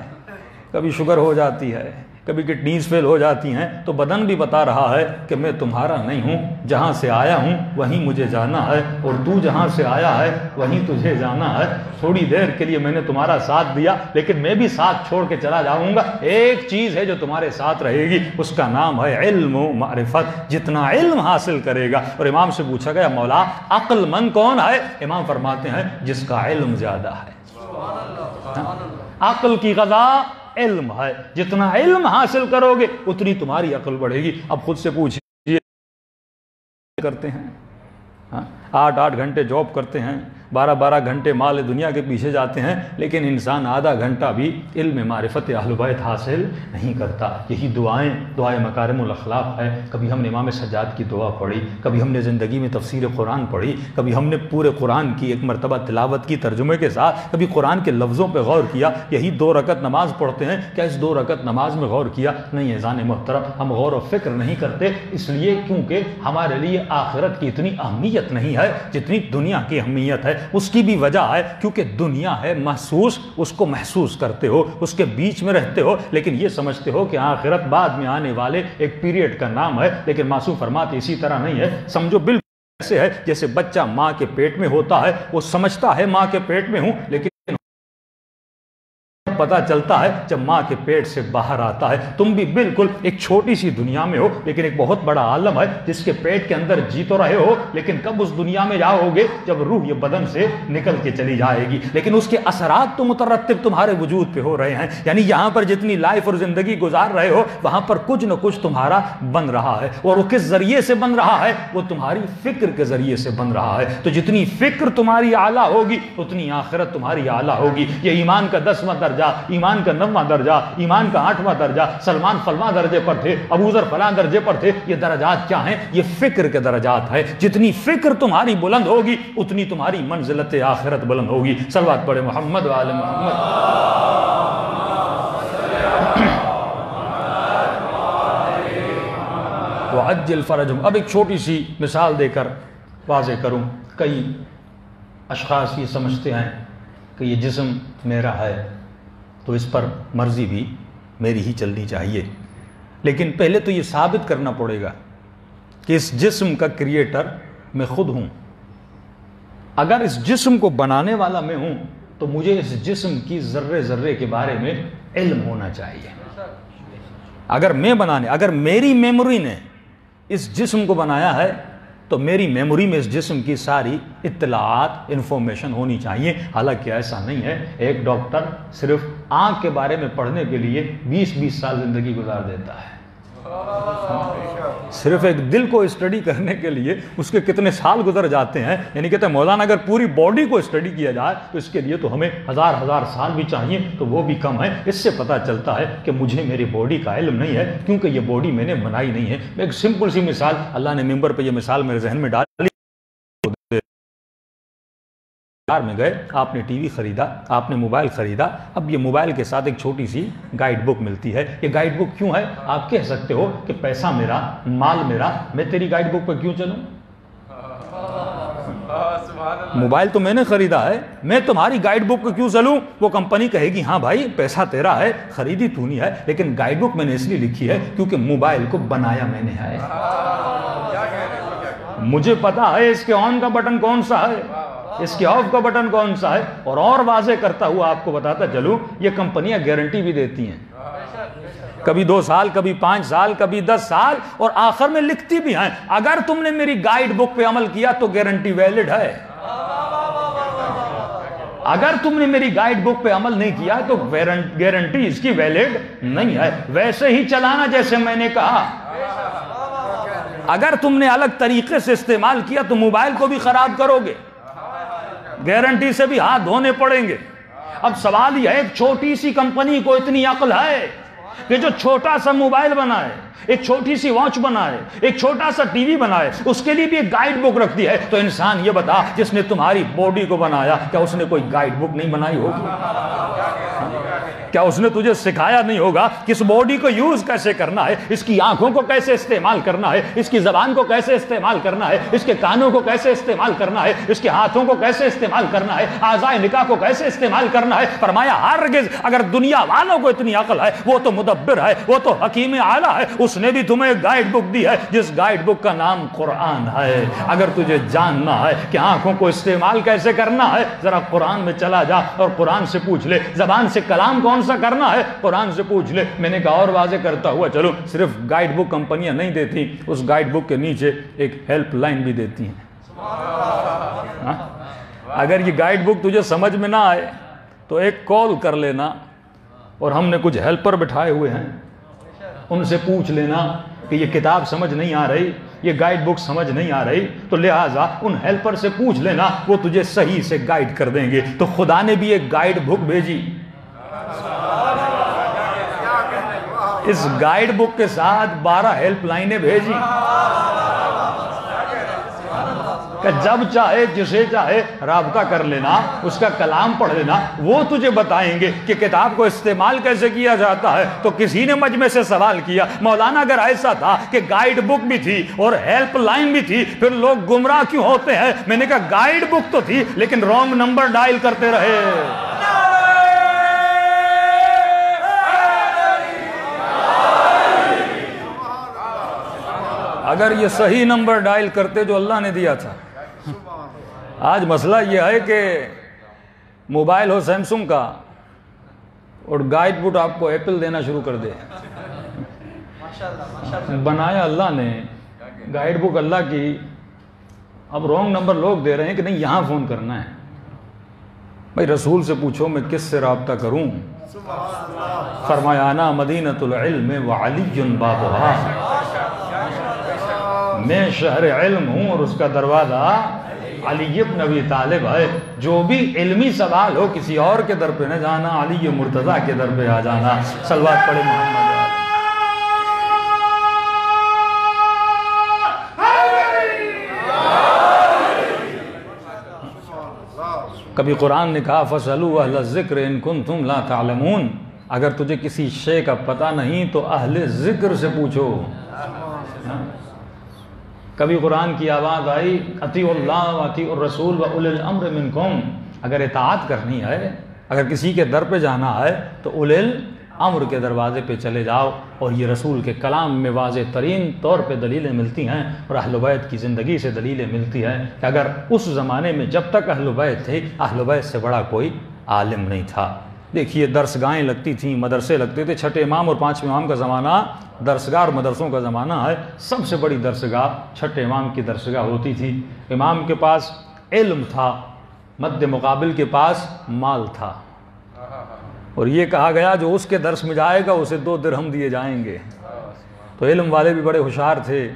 کبھی شوگر ہو جاتی ہے، کبھی کڈنیز فیل ہو جاتی ہیں، تو بدن بھی بتا رہا ہے کہ میں تمہارا نہیں ہوں، جہاں سے آیا ہوں وہیں مجھے جانا ہے، اور تو جہاں سے آیا ہے وہیں تجھے جانا ہے۔ تھوڑی دیر کے لیے میں نے تمہارا ساتھ دیا لیکن میں بھی ساتھ چھوڑ کے چلا جاؤں گا۔ ایک چیز ہے جو تمہارے ساتھ رہے گی، اس کا نام ہے علم و معرفت۔ جتنا علم حاصل کرے گا، اور امام سے پوچھا گیا مولا عقل مند کون ہے؟ امام فرماتے ہیں جس کا علم زیادہ ہے۔ عقل کی غذا علم ہے، جتنا علم حاصل کرو گے اتنی تمہاری عقل بڑھے گی۔ اب خود سے پوچھئے کرتے ہیں 8 گھنٹے جاب کرتے ہیں، 12 گھنٹے مال دنیا کے پیچھے جاتے ہیں، لیکن انسان آدھا گھنٹہ بھی علم معرفت اہل بیت حاصل نہیں کرتا۔ یہی دعائیں مکارم الاخلاق ہے۔ کبھی ہم نے امام سجاد کی دعا پڑھی، کبھی ہم نے زندگی میں تفسیر قرآن پڑھی، کبھی ہم نے پورے قرآن کی ایک مرتبہ تلاوت کی ترجمے کے ساتھ، کبھی قرآن کے لفظوں پہ غور کیا۔ یہی 2 رکعت نماز پڑھتے ہیں، کیا اس 2 رکعت نماز میں غور کیا؟ نہیں اذان محترم، ہم غور و فکر نہیں کرتے، اس لیے کیونکہ ہمارے لیے آخرت کی اتنی اہمیت نہیں ہے جتنی دنیا کی اہمیت ہے۔ اس کی بھی وجہ ہے کیونکہ دنیا ہے محسوس، اس کو محسوس کرتے ہو، اس کے بیچ میں رہتے ہو، لیکن یہ سمجھتے ہو کہ آخرت بعد میں آنے والے ایک پیریڈ کا نام ہے۔ لیکن معصوم فرماتے اسی طرح نہیں ہے، سمجھو بالکل ایسے ہے جیسے بچہ ماں کے پیٹ میں ہوتا ہے، وہ سمجھتا ہے ماں کے پیٹ میں ہوں، لیکن پتہ چلتا ہے جب ماں کے پیٹ سے باہر آتا ہے۔ تم بھی بالکل ایک چھوٹی سی دنیا میں ہو، لیکن ایک بہت بڑا عالم ہے جس کے پیٹ کے اندر جی تو رہے ہو، لیکن کب اس دنیا میں جاؤ گے جب روح یہ بدن سے نکل کے چلی جائے گی، لیکن اس کے اثرات تو مترتب تمہارے وجود پہ ہو رہے ہیں۔ یعنی یہاں پر جتنی لائف اور زندگی گزار رہے ہو وہاں پر کچھ نہ کچھ تمہارا بن رہا ہے، اور وہ کس ذریعے سے بن رہا ہے؟ وہ تمہاری فکر کے ذریعے سے بن رہا ہے۔ تو جتنی فکر تمہاری اعلیٰ ہوگی اتنی آخرت تمہاری اعلیٰ ہوگی۔ یہ ایمان کا 10واں درجہ، ایمان کا 9واں درجہ، ایمان کا 8واں درجہ، سلمان فلاں درجے پر تھے، ابو ذر فلاں درجے پر تھے۔ یہ درجات کیا ہیں؟ یہ فکر کے درجات ہیں۔ جتنی فکر تمہاری بلند ہوگی اتنی تمہاری منزلت آخرت بلند ہوگی۔ صلوات پڑھے محمد و آل محمد۔ وعجل فرجہم۔ اب ایک چھوٹی سی مثال دے کر واضح کروں۔ کئی اشخاص یہ سمجھتے ہیں کہ یہ جسم میرا ہے تو اس پر مرضی بھی میری ہی چلنی چاہیے، لیکن پہلے تو یہ ثابت کرنا پڑے گا کہ اس جسم کا کریٹر میں خود ہوں۔ اگر اس جسم کو بنانے والا میں ہوں تو مجھے اس جسم کی ذرے ذرے کے بارے میں علم ہونا چاہیے۔ اگر میری میموری نے اس جسم کو بنایا ہے تو میری میموری میں اس جسم کی ساری اطلاعات انفارمیشن ہونی چاہیے۔ حالانکہ ایسا نہیں ہے۔ ایک ڈاکٹر صرف آنکھ کے بارے میں پڑھنے کے لیے 20 سال زندگی گزار دیتا ہے۔ صرف ایک دل کو اسٹڈی کرنے کے لیے اس کے کتنے سال گزر جاتے ہیں۔ یعنی کہتے ہیں مولانا اگر پوری باڈی کو اسٹڈی کیا جائے تو اس کے لیے تو ہمیں ہزار سال بھی چاہیے، تو وہ بھی کم ہے۔ اس سے پتہ چلتا ہے کہ مجھے میری باڈی کا علم نہیں ہے، کیونکہ یہ باڈی میں نے بنائی نہیں ہے۔ میں ایک سمپل سی مثال، اللہ نے ممبر پہ یہ مثال میرے ذہن میں ڈالی۔ میں گئے، آپ نے ٹی وی خریدا، آپ نے موبائل خریدا، اب یہ موبائل کے ساتھ ایک چھوٹی سی گائیڈ بک ملتی ہے۔ یہ گائیڈ بک کیوں ہے؟ آپ کہہ سکتے ہو کہ پیسہ میرا، مال میرا، میں تیری گائیڈ بک پہ کیوں چلوں؟ موبائل تو میں نے خریدا ہے، میں تمہاری گائیڈ بک پہ کیوں چلوں؟ وہ کمپنی کہے گی ہاں بھائی پیسہ تیرا ہے، خریدی تو نہیں ہے، لیکن گائیڈ بک میں نے اس لیے لکھی ہے کیونکہ موبائل کو بنایا میں نے ہے۔ مجھے پتا ہے اس کے آن کا بٹن کون سا ہے، اس کے آف کا بٹن کون سا ہے، اور واضح کرتا ہوا آپ کو بتاتا چلوں یہ کمپنیاں گارنٹی بھی دیتی ہیں، کبھی 2 سال، کبھی 5 سال، کبھی 10 سال، اور آخر میں لکھتی بھی ہیں اگر تم نے میری گائیڈ بک پہ عمل کیا تو گارنٹی ویلڈ ہے، اگر تم نے میری گائیڈ بک پہ عمل نہیں کیا تو گارنٹی اس کی ویلڈ نہیں ہے۔ ویسے ہی چلانا جیسے میں نے کہا، اگر تم نے الگ طریقے سے استعمال کیا تو موبائل کو بھی خراب کرو گے، گارنٹی سے بھی ہاتھ دھونے پڑیں گے۔ اب سوال یہ ہے ایک چھوٹی سی کمپنی کو اتنی عقل ہے کہ جو چھوٹا سا موبائل بنائے، ایک چھوٹی سی واچ بنائے، ایک چھوٹا سا ٹی وی بنائے، اس کے لیے بھی ایک گائیڈ بک رکھتی ہے، تو انسان یہ بتا جس نے تمہاری باڈی کو بنایا کیا اس نے کوئی گائیڈ بک نہیں بنائی ہوگی؟ کیا اس نے تجھے سکھایا نہیں ہوگا کہ اس باڈی کو یوز کیسے کرنا ہے، اس کی آنکھوں کو کیسے استعمال کرنا ہے، اس کی زبان کو کیسے استعمال کرنا ہے، اس کے کانوں کو کیسے استعمال کرنا ہے، اس کے ہاتھوں کو کیسے استعمال کرنا ہے، اعضائے نکاح کو کیسے استعمال کرنا ہے؟ فرمایا ہرگز اگر دنیا والوں کو اتنی عقل ہے، وہ تو مدبر ہے، وہ تو حکیم اعلیٰ ہے، اس نے بھی تمہیں ایک گائیڈ بک دی ہے جس گائیڈ بک کا نام قرآن ہے۔ اگر تجھے جاننا ہے کہ آنکھوں کو استعمال کیسے کرنا ہے، ذرا قرآن میں چلا جا اور قرآن سے پوچھ لے زبان سے کلام کون سا کرنا ہے، قرآن سے پوچھ لے۔ میں نے کہا اور واضح کرتا ہوا چلو، صرف گائیڈ بک کمپنیاں نہیں دیتی، اس گائیڈ بک کے نیچے ایک ہیلپ لائن بھی دیتی ہیں۔ اگر یہ گائیڈ بک تجھے سمجھ میں نہ آئے تو ایک کال کر لینا، اور ہم نے کچھ ہیلپر بٹھائے ہوئے ہیں، ان سے پوچھ لینا کہ یہ کتاب سمجھ نہیں آ رہی، یہ گائیڈ بک سمجھ نہیں آ رہی، تو لہٰذا ان ہیلپر سے پوچھ لینا، وہ تجھے صحیح سے گائیڈ کر دیں گے۔ تو خدا نے بھی ایک گائیڈ بک بھیجی، اس گائیڈ بک کے ساتھ 12 ہیلپ لائنیں بھیجی کہ جب چاہے جسے چاہے رابطہ کر لینا، اس کا کلام پڑھ لینا، وہ تجھے بتائیں گے کہ کتاب کو استعمال کیسے کیا جاتا ہے۔ تو کسی نے مجمع سے سوال کیا، مولانا اگر ایسا تھا کہ گائیڈ بک بھی تھی اور ہیلپ لائن بھی تھی پھر لوگ گمراہ کیوں ہوتے ہیں؟ میں نے کہا گائیڈ بک تو تھی لیکن رانگ نمبر ڈائل کرتے رہے۔ اگر یہ صحیح نمبر ڈائل کرتے جو اللہ نے دیا تھا۔ آج مسئلہ یہ ہے کہ موبائل ہو سیمسنگ کا اور گائیڈ بک آپ کو ایپل دینا شروع کر دے۔ بنایا اللہ نے، گائیڈ بک اللہ کی، اب رانگ نمبر لوگ دے رہے ہیں کہ نہیں یہاں فون کرنا ہے۔ بھائی رسول سے پوچھو میں کس سے رابطہ کروں؟ فرمایا انا مدینۃ العلم وعلی بابھا، میں شہر علم ہوں اور اس کا دروازہ علی بن ابی طالب ہے۔ جو بھی علمی سوال ہو کسی اور کے در پہ نہ جانا، علی مرتضیٰ کے در پہ آ جانا۔ صلوات پڑھے محمد۔ کبھی قرآن نے کہا فَاسْأَلُوا أَهْلَ الذِّكْرِ إِن كُنتُمْ لَا تَعْلَمُونَ، اگر تجھے کسی شے کا پتہ نہیں تو اہل ذکر سے پوچھو۔ کبھی قرآن کی آواز آئی اطیعوا اللہ واطیعوا الرسول واولی الامر منکم، اگر اطاعت کرنی ہے، اگر کسی کے در پہ جانا ہے تو اولی الامر کے دروازے پہ چلے جاؤ۔ اور یہ رسول کے کلام میں واضح ترین طور پہ دلیلیں ملتی ہیں، اور اہل بیت کی زندگی سے دلیلیں ملتی ہیں کہ اگر اس زمانے میں جب تک اہل بیت تھے، اہل بیت سے بڑا کوئی عالم نہیں تھا۔ دیکھیے درسگاہیں لگتی تھیں، مدرسے لگتے تھے، چھٹے امام اور پانچویں امام کا زمانہ درسگاہ اور مدرسوں کا زمانہ ہے۔ سب سے بڑی درسگاہ چھٹے امام کی درسگاہ ہوتی تھی۔ امام کے پاس علم تھا، مد مقابل کے پاس مال تھا، اور یہ کہا گیا جو اس کے درس میں جائے گا اسے 2 درہم دیے جائیں گے۔ تو علم والے بھی بڑے ہوشیار تھے،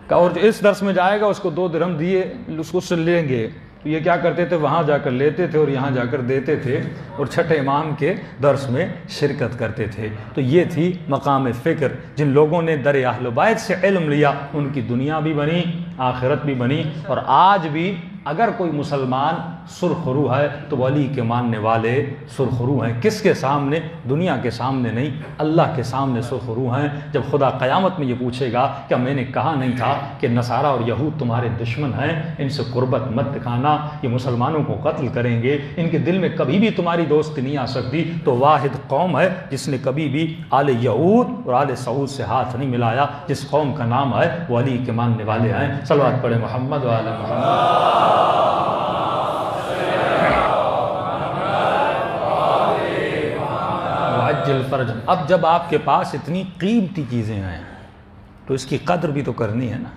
اور جو اس درس میں جائے گا اس کو 2 درہم دیے اس کو سے لیں گے۔ تو یہ کیا کرتے تھے، وہاں جا کر لیتے تھے اور یہاں جا کر دیتے تھے، اور چھٹے امام کے درس میں شرکت کرتے تھے۔ تو یہ تھی مقام فکر۔ جن لوگوں نے در اہل بیت سے علم لیا ان کی دنیا بھی بنی، آخرت بھی بنی۔ اور آج بھی اگر کوئی مسلمان سرخرو ہے تو ولی کے ماننے والے سرخرو ہیں. کس کے سامنے؟ دنیا کے سامنے نہیں، اللہ کے سامنے سرخرو ہیں. جب خدا قیامت میں یہ پوچھے گا کہ میں نے کہا نہیں تھا کہ نصارہ اور یہود تمہارے دشمن ہیں، ان سے قربت مت دکھانا، یہ مسلمانوں کو قتل کریں گے، ان کے دل میں کبھی بھی تمہاری دوستی نہیں آ سکتی. تو واحد قوم ہے جس نے کبھی بھی آل یہود اور آل سعود سے ہاتھ نہیں ملایا، جس قوم کا نام ہے وہ علی کے ماننے والے ہیں. صلوات پڑھے محمد وعلی محمد. وعجل فرجا. اب جب آپ کے پاس اتنی قیمتی چیزیں ہیں تو اس کی قدر بھی تو کرنی ہے نا.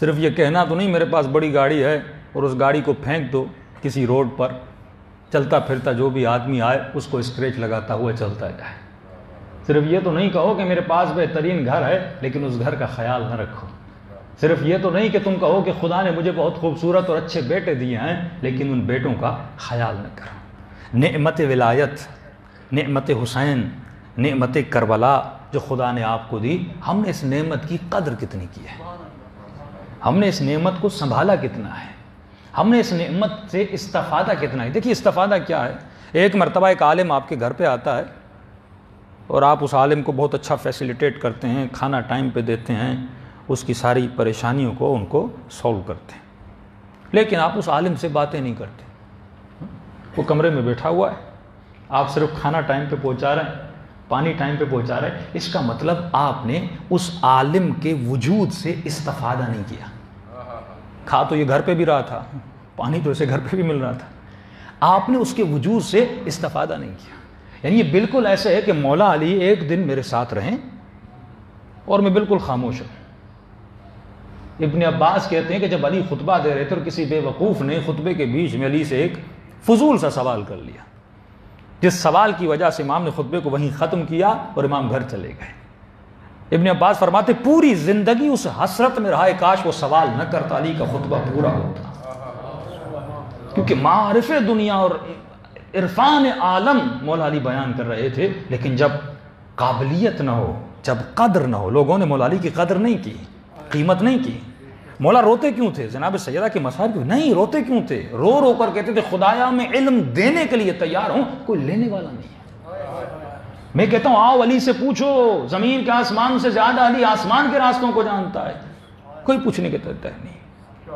صرف یہ کہنا تو نہیں میرے پاس بڑی گاڑی ہے اور اس گاڑی کو پھینک دو کسی روڈ پر، چلتا پھرتا جو بھی آدمی آئے اس کو اسکریچ لگاتا ہوا چلتا جائے. صرف یہ تو نہیں کہو کہ میرے پاس بہترین گھر ہے لیکن اس گھر کا خیال نہ رکھو. صرف یہ تو نہیں کہ تم کہو کہ خدا نے مجھے بہت خوبصورت اور اچھے بیٹے دیے ہیں لیکن ان بیٹوں کا خیال نہ کرو. نعمت ولایت، نعمت حسین، نعمت کربلا جو خدا نے آپ کو دی، ہم نے اس نعمت کی قدر کتنی کی ہے؟ ہم نے اس نعمت کو سنبھالا کتنا ہے؟ ہم نے اس نعمت سے استفادہ کتنا ہے؟ دیکھیے استفادہ کیا ہے. ایک مرتبہ ایک عالم آپ کے گھر پہ آتا ہے اور آپ اس عالم کو بہت اچھا فیسیلیٹیٹ کرتے ہیں، کھانا ٹائم پہ دیتے ہیں، اس کی ساری پریشانیوں کو ان کو سولو کرتے ہیں، لیکن آپ اس عالم سے باتیں نہیں کرتے. وہ کمرے میں بیٹھا ہوا ہے، آپ صرف کھانا ٹائم پہ پہنچا رہے ہیں، پانی ٹائم پہ پہنچا رہے ہیں. اس کا مطلب آپ نے اس عالم کے وجود سے استفادہ نہیں کیا. کھا تو یہ گھر پہ بھی رہا تھا، پانی تو اسے گھر پہ بھی مل رہا تھا، آپ نے اس کے وجود سے استفادہ نہیں کیا. یعنی یہ بالکل ایسے ہے کہ مولا علی ایک دن میرے ساتھ رہیں اور میں بالکل خاموش ہوں. ابن عباس کہتے ہیں کہ جب علی خطبہ دے رہے تھے اور کسی بے وقوف نے خطبے کے بیچ میں علی سے ایک فضول سا سوال کر لیا، جس سوال کی وجہ سے امام نے خطبے کو وہیں ختم کیا اور امام گھر چلے گئے. ابن عباس فرماتے پوری زندگی اس حسرت میں رہا ہے کاش وہ سوال نہ کرتا، علی کا خطبہ پورا ہوتا. کیونکہ معارف دنیا اور عرفان عالم مولا علی بیان کر رہے تھے، لیکن جب قابلیت نہ ہو، جب قدر نہ ہو، لوگوں نے مولا علی کی قدر نہیں کی، قیمت نہیں کی. مولا روتے کیوں تھے؟ جناب سیدہ کی مصائب کیوں نہیں روتے کیوں تھے؟ رو رو کر کہتے تھے خدایا میں علم دینے کے لیے تیار ہوں، کوئی لینے والا نہیں ہے. میں کہتا ہوں آؤ علی سے پوچھو، زمین کے آسمان سے زیادہ علی آسمان کے راستوں کو جانتا ہے. کوئی پوچھنے کے طرح نہیں.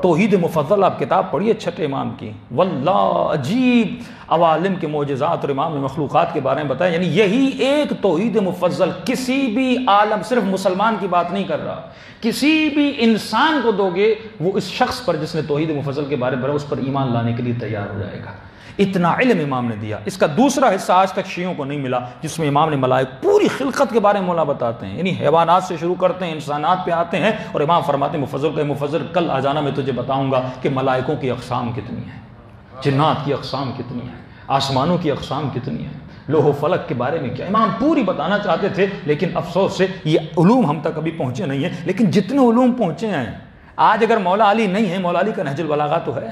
توحید مفضل آپ کتاب پڑھیے چھٹے امام کی، واللہ عجیب عوالم کے معجزات اور امام مخلوقات کے بارے میں بتایا. یعنی یہی ایک توحید مفضل کسی بھی عالم، صرف مسلمان کی بات نہیں کر رہا، کسی بھی انسان کو دو گے وہ اس شخص پر جس نے توحید مفضل کے بارے میں اس پر ایمان لانے کے لیے تیار ہو جائے گا. اتنا علم امام نے دیا. اس کا دوسرا حصہ آج تک شیعوں کو نہیں ملا، جس میں امام نے ملائک پوری خلقت کے بارے میں مولا بتاتے ہیں. یعنی حیوانات سے شروع کرتے ہیں، انسانات پہ آتے ہیں، اور امام فرماتے ہیں مفضل کا مفضل کل آ جانا میں تجھے بتاؤں گا کہ ملائکوں کی اقسام کتنی ہیں، جنات کی اقسام کتنی ہیں، آسمانوں کی اقسام کتنی ہیں، لوح و فلک کے بارے میں کیا. امام پوری بتانا چاہتے تھے لیکن افسوس سے یہ علوم ہم تک ابھی پہنچے نہیں ہیں. لیکن جتنے علوم پہنچے ہیں آج، اگر مولا علی نہیں ہے، مولا علی کا نہج البلاغہ تو ہے.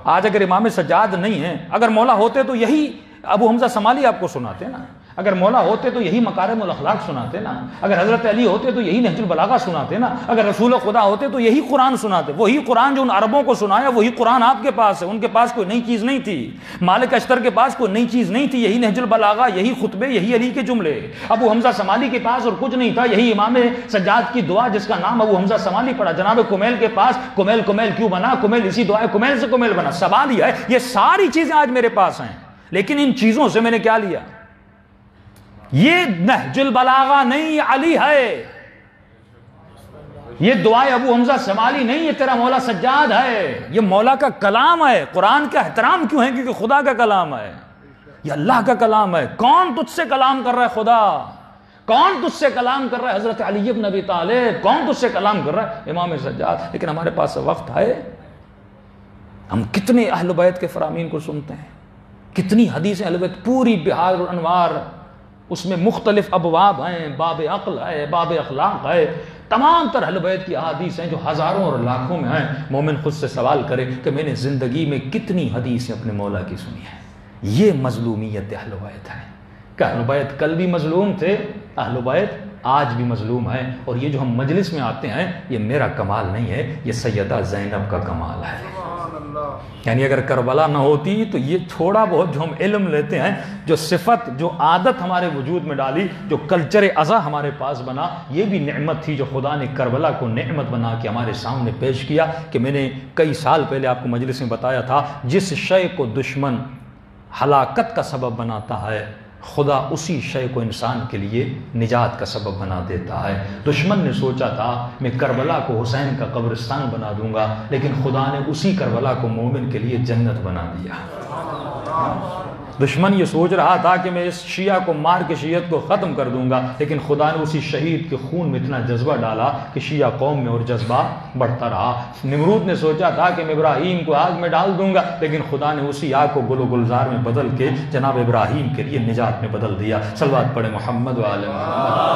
آج اگر امام سجاد نہیں ہیں، اگر مولا ہوتے تو یہی ابو حمزہ سمالی آپ کو سناتے نا، اگر مولا ہوتے تو یہی مکارم الاخلاق سناتے نا، اگر حضرت علی ہوتے تو یہی نہج البلاغہ سناتے نا، اگر رسول خدا ہوتے تو یہی قرآن سناتے. وہی قرآن جو ان عربوں کو سنایا وہی قرآن آپ کے پاس ہے. ان کے پاس کوئی نئی چیز نہیں تھی، مالک اشتر کے پاس کوئی نئی چیز نہیں تھی. یہی نہج البلاغہ، یہی خطبے، یہی علی کے جملے. ابو حمزہ سمالی کے پاس اور کچھ نہیں تھا، یہی امام سجاد کی دعا جس کا نام ابو حمزہ سمالی پڑا. جناب کمیل کے پاس کمیل کمیل کیوں بنا؟ کمیل اسی دعا کمیل سے کمیل بنا. سوال یہ ہے یہ ساری چیزیں آج میرے پاس ہیں، لیکن ان چیزوں سے میں نے کیا لیا؟ یہ نہج البلاغہ نہیں، یہ علی ہے. یہ دعائے ابو حمزہ سمالی نہیں، یہ تیرا مولا سجاد ہے. یہ مولا کا کلام ہے. قرآن کا احترام کیوں ہے؟ کیونکہ خدا کا کلام ہے، یہ اللہ کا کلام ہے. کون تجھ سے کلام کر رہا ہے؟ خدا. کون تجھ سے کلام کر رہا ہے؟ حضرت علی بن ابی طالب. کون تجھ سے کلام کر رہا ہے؟ امام سجاد. لیکن ہمارے پاس وقت ہے، ہم کتنے اہل بیت کے فرامین کو سنتے ہیں، کتنی حدیثیں اہل بیت، پوری بہار الانوار، اس میں مختلف ابواب ہیں، باب عقل ہے، باب اخلاق ہے، تمام تر اہل بیت کی احادیث ہیں جو ہزاروں اور لاکھوں میں ہیں. مومن خود سے سوال کرے کہ میں نے زندگی میں کتنی حدیثیں اپنے مولا کی سنی ہیں. یہ مظلومیت اہل بیت ہے کہ اہل بیت کل بھی مظلوم تھے، اہل بیت آج بھی مظلوم ہیں. اور یہ جو ہم مجلس میں آتے ہیں یہ میرا کمال نہیں ہے، یہ سیدہ زینب کا کمال ہے. یعنی اگر کربلا نہ ہوتی تو یہ تھوڑا بہت جو ہم علم لیتے ہیں، جو صفت، جو عادت ہمارے وجود میں ڈالی، جو کلچر ازا ہمارے پاس بنا، یہ بھی نعمت تھی جو خدا نے کربلا کو نعمت بنا کے ہمارے سامنے پیش کیا۔ کہ میں نے کئی سال پہلے آپ کو مجلس میں بتایا تھا، جس شے کو دشمن ہلاکت کا سبب بناتا ہے، خدا اسی شے کو انسان کے لیے نجات کا سبب بنا دیتا ہے۔ دشمن نے سوچا تھا میں کربلا کو حسین کا قبرستان بنا دوں گا، لیکن خدا نے اسی کربلا کو مومن کے لیے جنت بنا دیا۔ دشمن یہ سوچ رہا تھا کہ میں اس شیعہ کو مار کے شیعت کو ختم کر دوں گا، لیکن خدا نے اسی شہید کے خون میں اتنا جذبہ ڈالا کہ شیعہ قوم میں اور جذبہ بڑھتا رہا۔ نمرود نے سوچا تھا کہ میں ابراہیم کو آگ میں ڈال دوں گا، لیکن خدا نے اسی آگ کو گل و گلزار میں بدل کے جناب ابراہیم کے لیے نجات میں بدل دیا۔ صلوات پڑھے محمد و آل محمد۔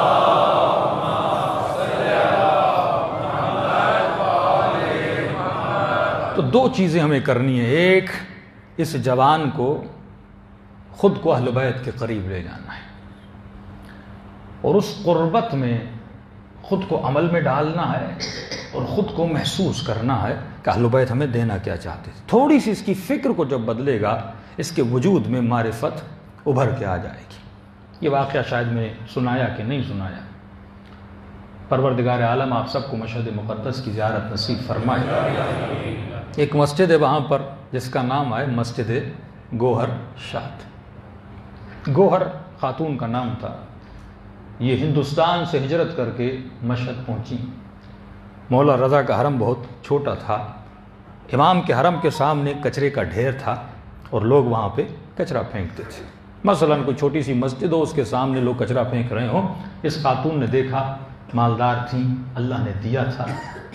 تو دو چیزیں ہمیں کرنی ہیں، ایک اس جوان کو خود کو اہل بیت کے قریب لے جانا ہے، اور اس قربت میں خود کو عمل میں ڈالنا ہے، اور خود کو محسوس کرنا ہے کہ اہل بیت ہمیں دینا کیا چاہتے تھے۔ تھوڑی سی اس کی فکر کو جب بدلے گا، اس کے وجود میں معرفت ابھر کے آ جائے گی۔ یہ واقعہ شاید میں سنایا کہ نہیں سنایا۔ پروردگار عالم آپ سب کو مشہد مقدس کی زیارت نصیب فرمائے۔ ایک مسجد ہے وہاں پر جس کا نام ہے مسجد گوہر شاد۔ گوہر خاتون کا نام تھا، یہ ہندوستان سے ہجرت کر کے مشہد پہنچی۔ مولا رضا کا حرم بہت چھوٹا تھا، امام کے حرم کے سامنے کچرے کا ڈھیر تھا اور لوگ وہاں پہ کچرا پھینکتے تھے۔ مثلا کوئی چھوٹی سی مسجد ہو، اس کے سامنے لوگ کچرا پھینک رہے ہوں۔ اس خاتون نے دیکھا، مالدار تھیں، اللہ نے دیا تھا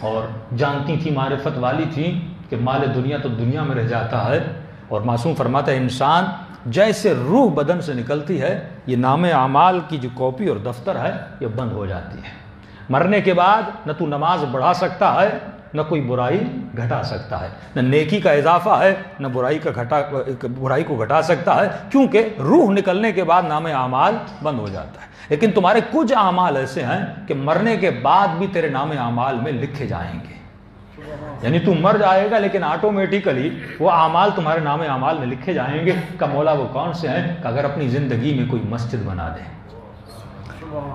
اور جانتی تھی، معرفت والی تھی کہ مال دنیا تو دنیا میں رہ جاتا ہے، اور معصوم فرماتا ہے انسان جیسے روح بدن سے نکلتی ہے، یہ نام اعمال کی جو کاپی اور دفتر ہے یہ بند ہو جاتی ہے۔ مرنے کے بعد نہ تو نماز بڑھا سکتا ہے، نہ کوئی برائی گھٹا سکتا ہے، نہ نیکی کا اضافہ ہے، نہ برائی کو گھٹا سکتا ہے، کیونکہ روح نکلنے کے بعد نام اعمال بند ہو جاتا ہے۔ لیکن تمہارے کچھ اعمال ایسے ہیں کہ مرنے کے بعد بھی تیرے نام اعمال میں لکھے جائیں گے، یعنی تو مر جائے گا لیکن آٹومیٹیکلی وہ اعمال تمہارے نام اعمال میں لکھے جائیں گے۔ کہ مولا وہ کون سے ہیں؟ کہ اگر اپنی زندگی میں کوئی مسجد بنا دے،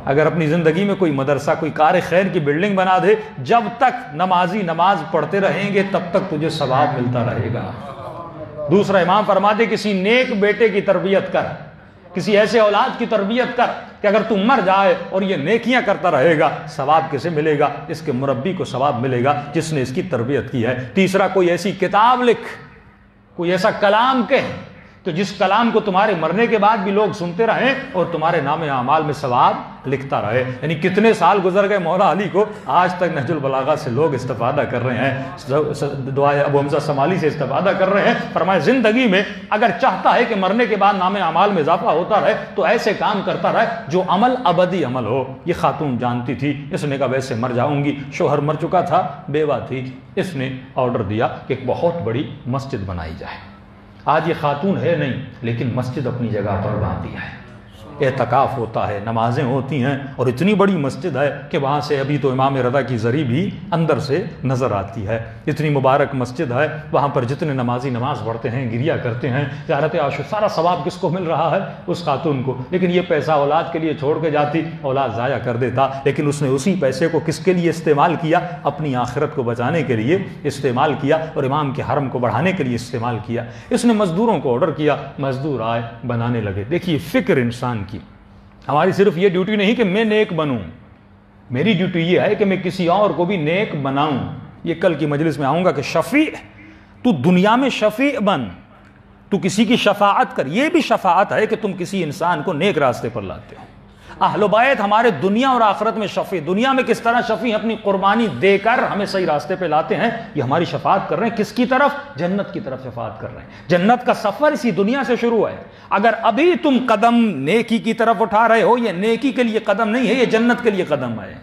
اگر اپنی زندگی میں کوئی مدرسہ، کوئی کار خیر کی بلڈنگ بنا دے، جب تک نمازی نماز پڑھتے رہیں گے تب تک تجھے ثواب ملتا رہے گا۔ دوسرا امام فرماتے کسی نیک بیٹے کی تربیت کر، کسی ایسے اولاد کی تربیت کر کہ اگر تم مر جائے اور یہ نیکیاں کرتا رہے گا، ثواب کسے ملے گا؟ اس کے مربی کو ثواب ملے گا جس نے اس کی تربیت کی ہے۔ تیسرا کوئی ایسی کتاب لکھ، کوئی ایسا کلام کہہ تو جس کلام کو تمہارے مرنے کے بعد بھی لوگ سنتے رہیں اور تمہارے نام اعمال میں ثواب لکھتا رہے۔ یعنی کتنے سال گزر گئے مولا علی کو، آج تک نہج البلاغہ سے لوگ استفادہ کر رہے ہیں، دعائے ابو حمزہ سمالی سے استفادہ کر رہے ہیں۔ فرمایا زندگی میں اگر چاہتا ہے کہ مرنے کے بعد نام اعمال میں اضافہ ہوتا رہے تو ایسے کام کرتا رہے جو عمل ابدی عمل ہو۔ یہ خاتون جانتی تھی، اس نے کہا ویسے مر جاؤں گی، شوہر مر چکا تھا، بیوہ تھی، اس نے آرڈر دیا کہ ایک بہت بڑی مسجد بنائی جائے۔ آج یہ خاتون ہے نہیں، لیکن مسجد اپنی جگہ پر باندھی ہے، اعتکاف ہوتا ہے، نمازیں ہوتی ہیں، اور اتنی بڑی مسجد ہے کہ وہاں سے ابھی تو امام رضا کی زری بھی اندر سے نظر آتی ہے۔ اتنی مبارک مسجد ہے، وہاں پر جتنے نمازی نماز پڑھتے ہیں، گریا کرتے ہیں، زیارت عاشور، سارا ثواب کس کو مل رہا ہے؟ اس خاتون کو۔ لیکن یہ پیسہ اولاد کے لیے چھوڑ کے جاتی، اولاد ضائع کر دیتا، لیکن اس نے اسی پیسے کو کس کے لیے استعمال کیا؟ اپنی آخرت کو بچانے کے لیے استعمال کیا، اور امام کے حرم کو بڑھانے کے لیے استعمال کیا۔ اس نے مزدوروں کو آرڈر کیا، مزدور آئے، بنانے لگے۔ دیکھیے فکر انسان کی، ہماری صرف یہ ڈیوٹی نہیں کہ میں نیک بنوں، میری ڈیوٹی یہ ہے کہ میں کسی اور کو بھی نیک بناؤں۔ یہ کل کی مجلس میں آؤں گا کہ شفیع، تو دنیا میں شفیع بن، تو کسی کی شفاعت کر، یہ بھی شفاعت ہے کہ تم کسی انسان کو نیک راستے پر لاتے ہو۔ اہل بیت ہمارے دنیا اور آخرت میں شفیع، دنیا میں کس طرح شفیع اپنی قربانی دے کر ہمیں صحیح راستے پہ لاتے ہیں، یہ ہماری شفاعت کر رہے ہیں۔ کس کی طرف؟ جنت کی طرف شفاعت کر رہے ہیں۔ جنت کا سفر اسی دنیا سے شروع ہے۔ اگر ابھی تم قدم نیکی کی طرف اٹھا رہے ہو، یہ نیکی کے لیے قدم نہیں ہے، یہ جنت کے لیے قدم ہے۔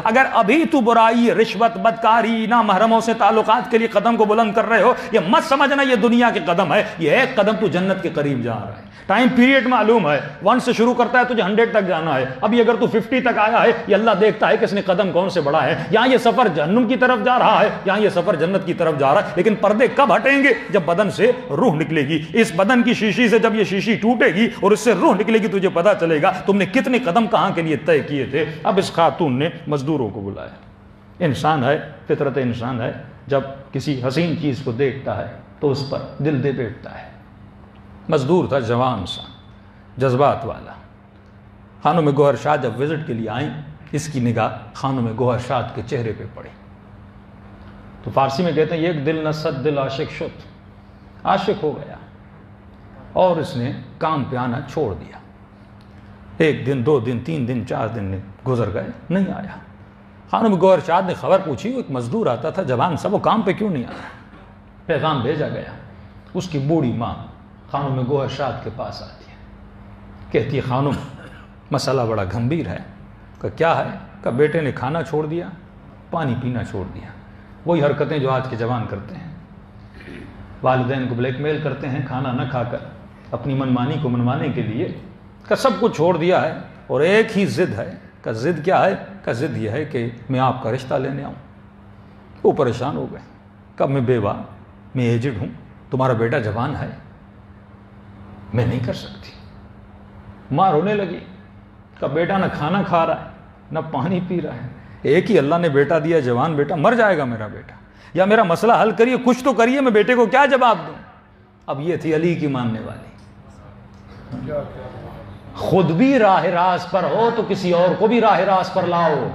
اگر ابھی تو برائی، رشوت، بدکاری، نامحرموں سے تعلقات کے لیے قدم کو بلند کر رہے ہو، یہ مت سمجھنا یہ دنیا کے قدم ہے، یہ ایک قدم تو جنت کے قریب جا رہا ہے۔ ٹائم پیریڈ معلوم ہے، 1 سے شروع کرتا ہے تجھے 100 تک جانا ہے، ابھی اگر تو 50 تک آیا ہے، یہ اللہ دیکھتا ہے کہ اس نے قدم کون سے بڑھا ہے، یہاں یہ سفر جہنم کی طرف جا رہا ہے، یہاں یہ سفر جنت کی طرف جا رہا ہے۔ لیکن پردے کب ہٹیں گے؟ جب بدن سے روح نکلے گی۔ اس بدن کی شیشی سے جب یہ شیشی ٹوٹے گی اور اس سے روح نکلے گی، تجھے پتا چلے گا تم نے کتنے قدم کہاں کے لیے طے کیے تھے۔ اب اس خاتون نے مزدوروں کو بلایا، انسان ہے، فطرت انسان ہے، جب کسی حسین چیز کو دیکھتا ہے تو اس پر دل دے بیٹھتا ہے۔ مزدور تھا، جوان سا، جذبات والا۔ خانم گوہر شاد جب وزٹ کے لیے آئیں، اس کی نگاہ خانم گوہر شاد کے چہرے پہ پڑی تو فارسی میں کہتے ہیں ایک دل نہ صد دل عاشق شد، عاشق ہو گیا اور اس نے کام پہ آنا چھوڑ دیا۔ 1 دن 2 دن 3 دن 4 دن گزر گئے، نہیں آیا۔ خانم گوہر شاد نے خبر پوچھی، ایک مزدور آتا تھا جوان سا، وہ کام پہ کیوں نہیں آیا؟ پیغام بھیجا گیا۔ اس کی بوڑھی ماں خانم گوہر شاد کے پاس آتی ہے، کہتی ہے خانم مسئلہ بڑا گھمبیر ہے۔ کہ کیا ہے؟ کہ بیٹے نے کھانا چھوڑ دیا، پانی پینا چھوڑ دیا، وہی حرکتیں جو آج کے جوان کرتے ہیں، والدین کو بلیک میل کرتے ہیں کھانا نہ کھا کر اپنی منمانی کو منوانے کے لیے، کہ سب کچھ چھوڑ دیا ہے اور ایک ہی ضد ہے۔ کہ ضد کیا ہے؟ کہ ضد یہ ہے کہ میں آپ کا رشتہ لینے آؤں۔ وہ پریشان ہو گئے، کہ میں بیوہ، میں ایجڈ ہوں، تمہارا بیٹا جوان ہے، میں نہیں کر سکتی۔ ماں رونے لگی، کہ بیٹا نہ کھانا کھا رہا ہے نہ پانی پی رہا ہے، ایک ہی اللہ نے بیٹا دیا، جوان بیٹا، مر جائے گا میرا بیٹا، یا میرا مسئلہ حل کریے، کچھ تو کریے، میں بیٹے کو کیا جواب دوں؟ اب یہ تھی علی کی ماننے والی، خود بھی راہ راست پر ہو تو کسی اور کو بھی راہ راست پر لاؤ۔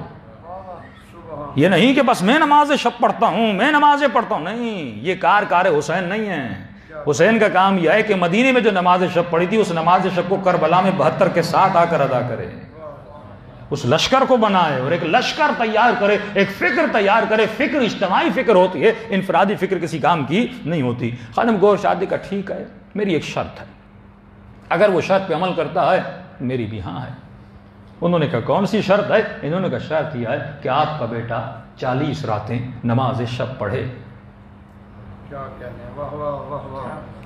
یہ نہیں کہ بس میں نماز شب پڑھتا ہوں، میں نمازیں پڑھتا ہوں، نہیں، یہ کار حسین نہیں ہے۔ حسین کا کام یہ ہے کہ مدینے میں جو نماز شب پڑھی تھی، اس نماز شب کو کربلا میں 72 کے ساتھ آ کر ادا کرے، اس لشکر کو بنائے اور ایک لشکر تیار کرے، ایک فکر تیار کرے۔ فکر اجتماعی فکر ہوتی ہے، انفرادی فکر کسی کام کی نہیں ہوتی۔ خانم گوہر شاد کا ٹھیک ہے، میری ایک شرط ہے، اگر وہ شرط پہ عمل کرتا ہے میری بھی ہاں ہے۔ انہوں نے کہا کون سی شرط ہے؟ انہوں نے کہا شرط یہ ہے کہ آپ کا بیٹا 40 راتیں نماز شب پڑھے۔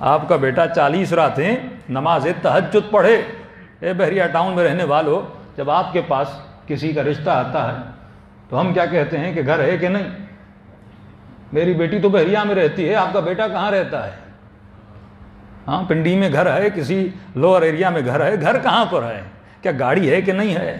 آپ کا بیٹا 40 راتیں نماز تہجد پڑھے۔ اے بحریہ ٹاؤن میں رہنے والوں، جب آپ کے پاس کسی کا رشتہ آتا ہے تو ہم کیا کہتے ہیں کہ گھر ہے کہ نہیں؟ میری بیٹی تو بحریہ میں رہتی ہے، آپ کا بیٹا کہاں رہتا ہے؟ ہاں، پنڈی میں گھر ہے، کسی لوور ایریا میں گھر ہے، گھر کہاں پر ہے؟ کیا گاڑی ہے کہ نہیں ہے؟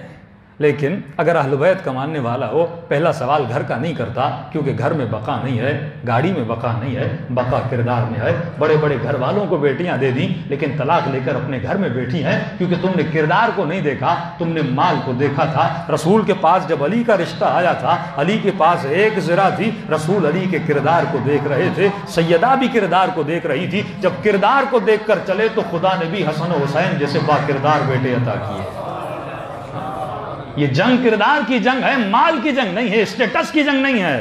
لیکن اگر اہل بیت کا ماننے والا ہو، پہلا سوال گھر کا نہیں کرتا، کیونکہ گھر میں بقا نہیں ہے، گاڑی میں بقا نہیں ہے، بقا کردار میں ہے۔ بڑے بڑے گھر والوں کو بیٹیاں دے دیں لیکن طلاق لے کر اپنے گھر میں بیٹھی ہیں، کیونکہ تم نے کردار کو نہیں دیکھا، تم نے مال کو دیکھا تھا۔ رسول کے پاس جب علی کا رشتہ آیا تھا، علی کے پاس ایک ذرا تھی، رسول علی کے کردار کو دیکھ رہے تھے، سیدہ بھی کردار کو دیکھ رہی تھی۔ جب کردار کو دیکھ کر چلے تو خدا نے بھی حسن و حسین جیسے با کردار بیٹے عطا کیے۔ یہ جنگ کردار کی جنگ ہے، مال کی جنگ نہیں ہے، اسٹیٹس کی جنگ نہیں ہے۔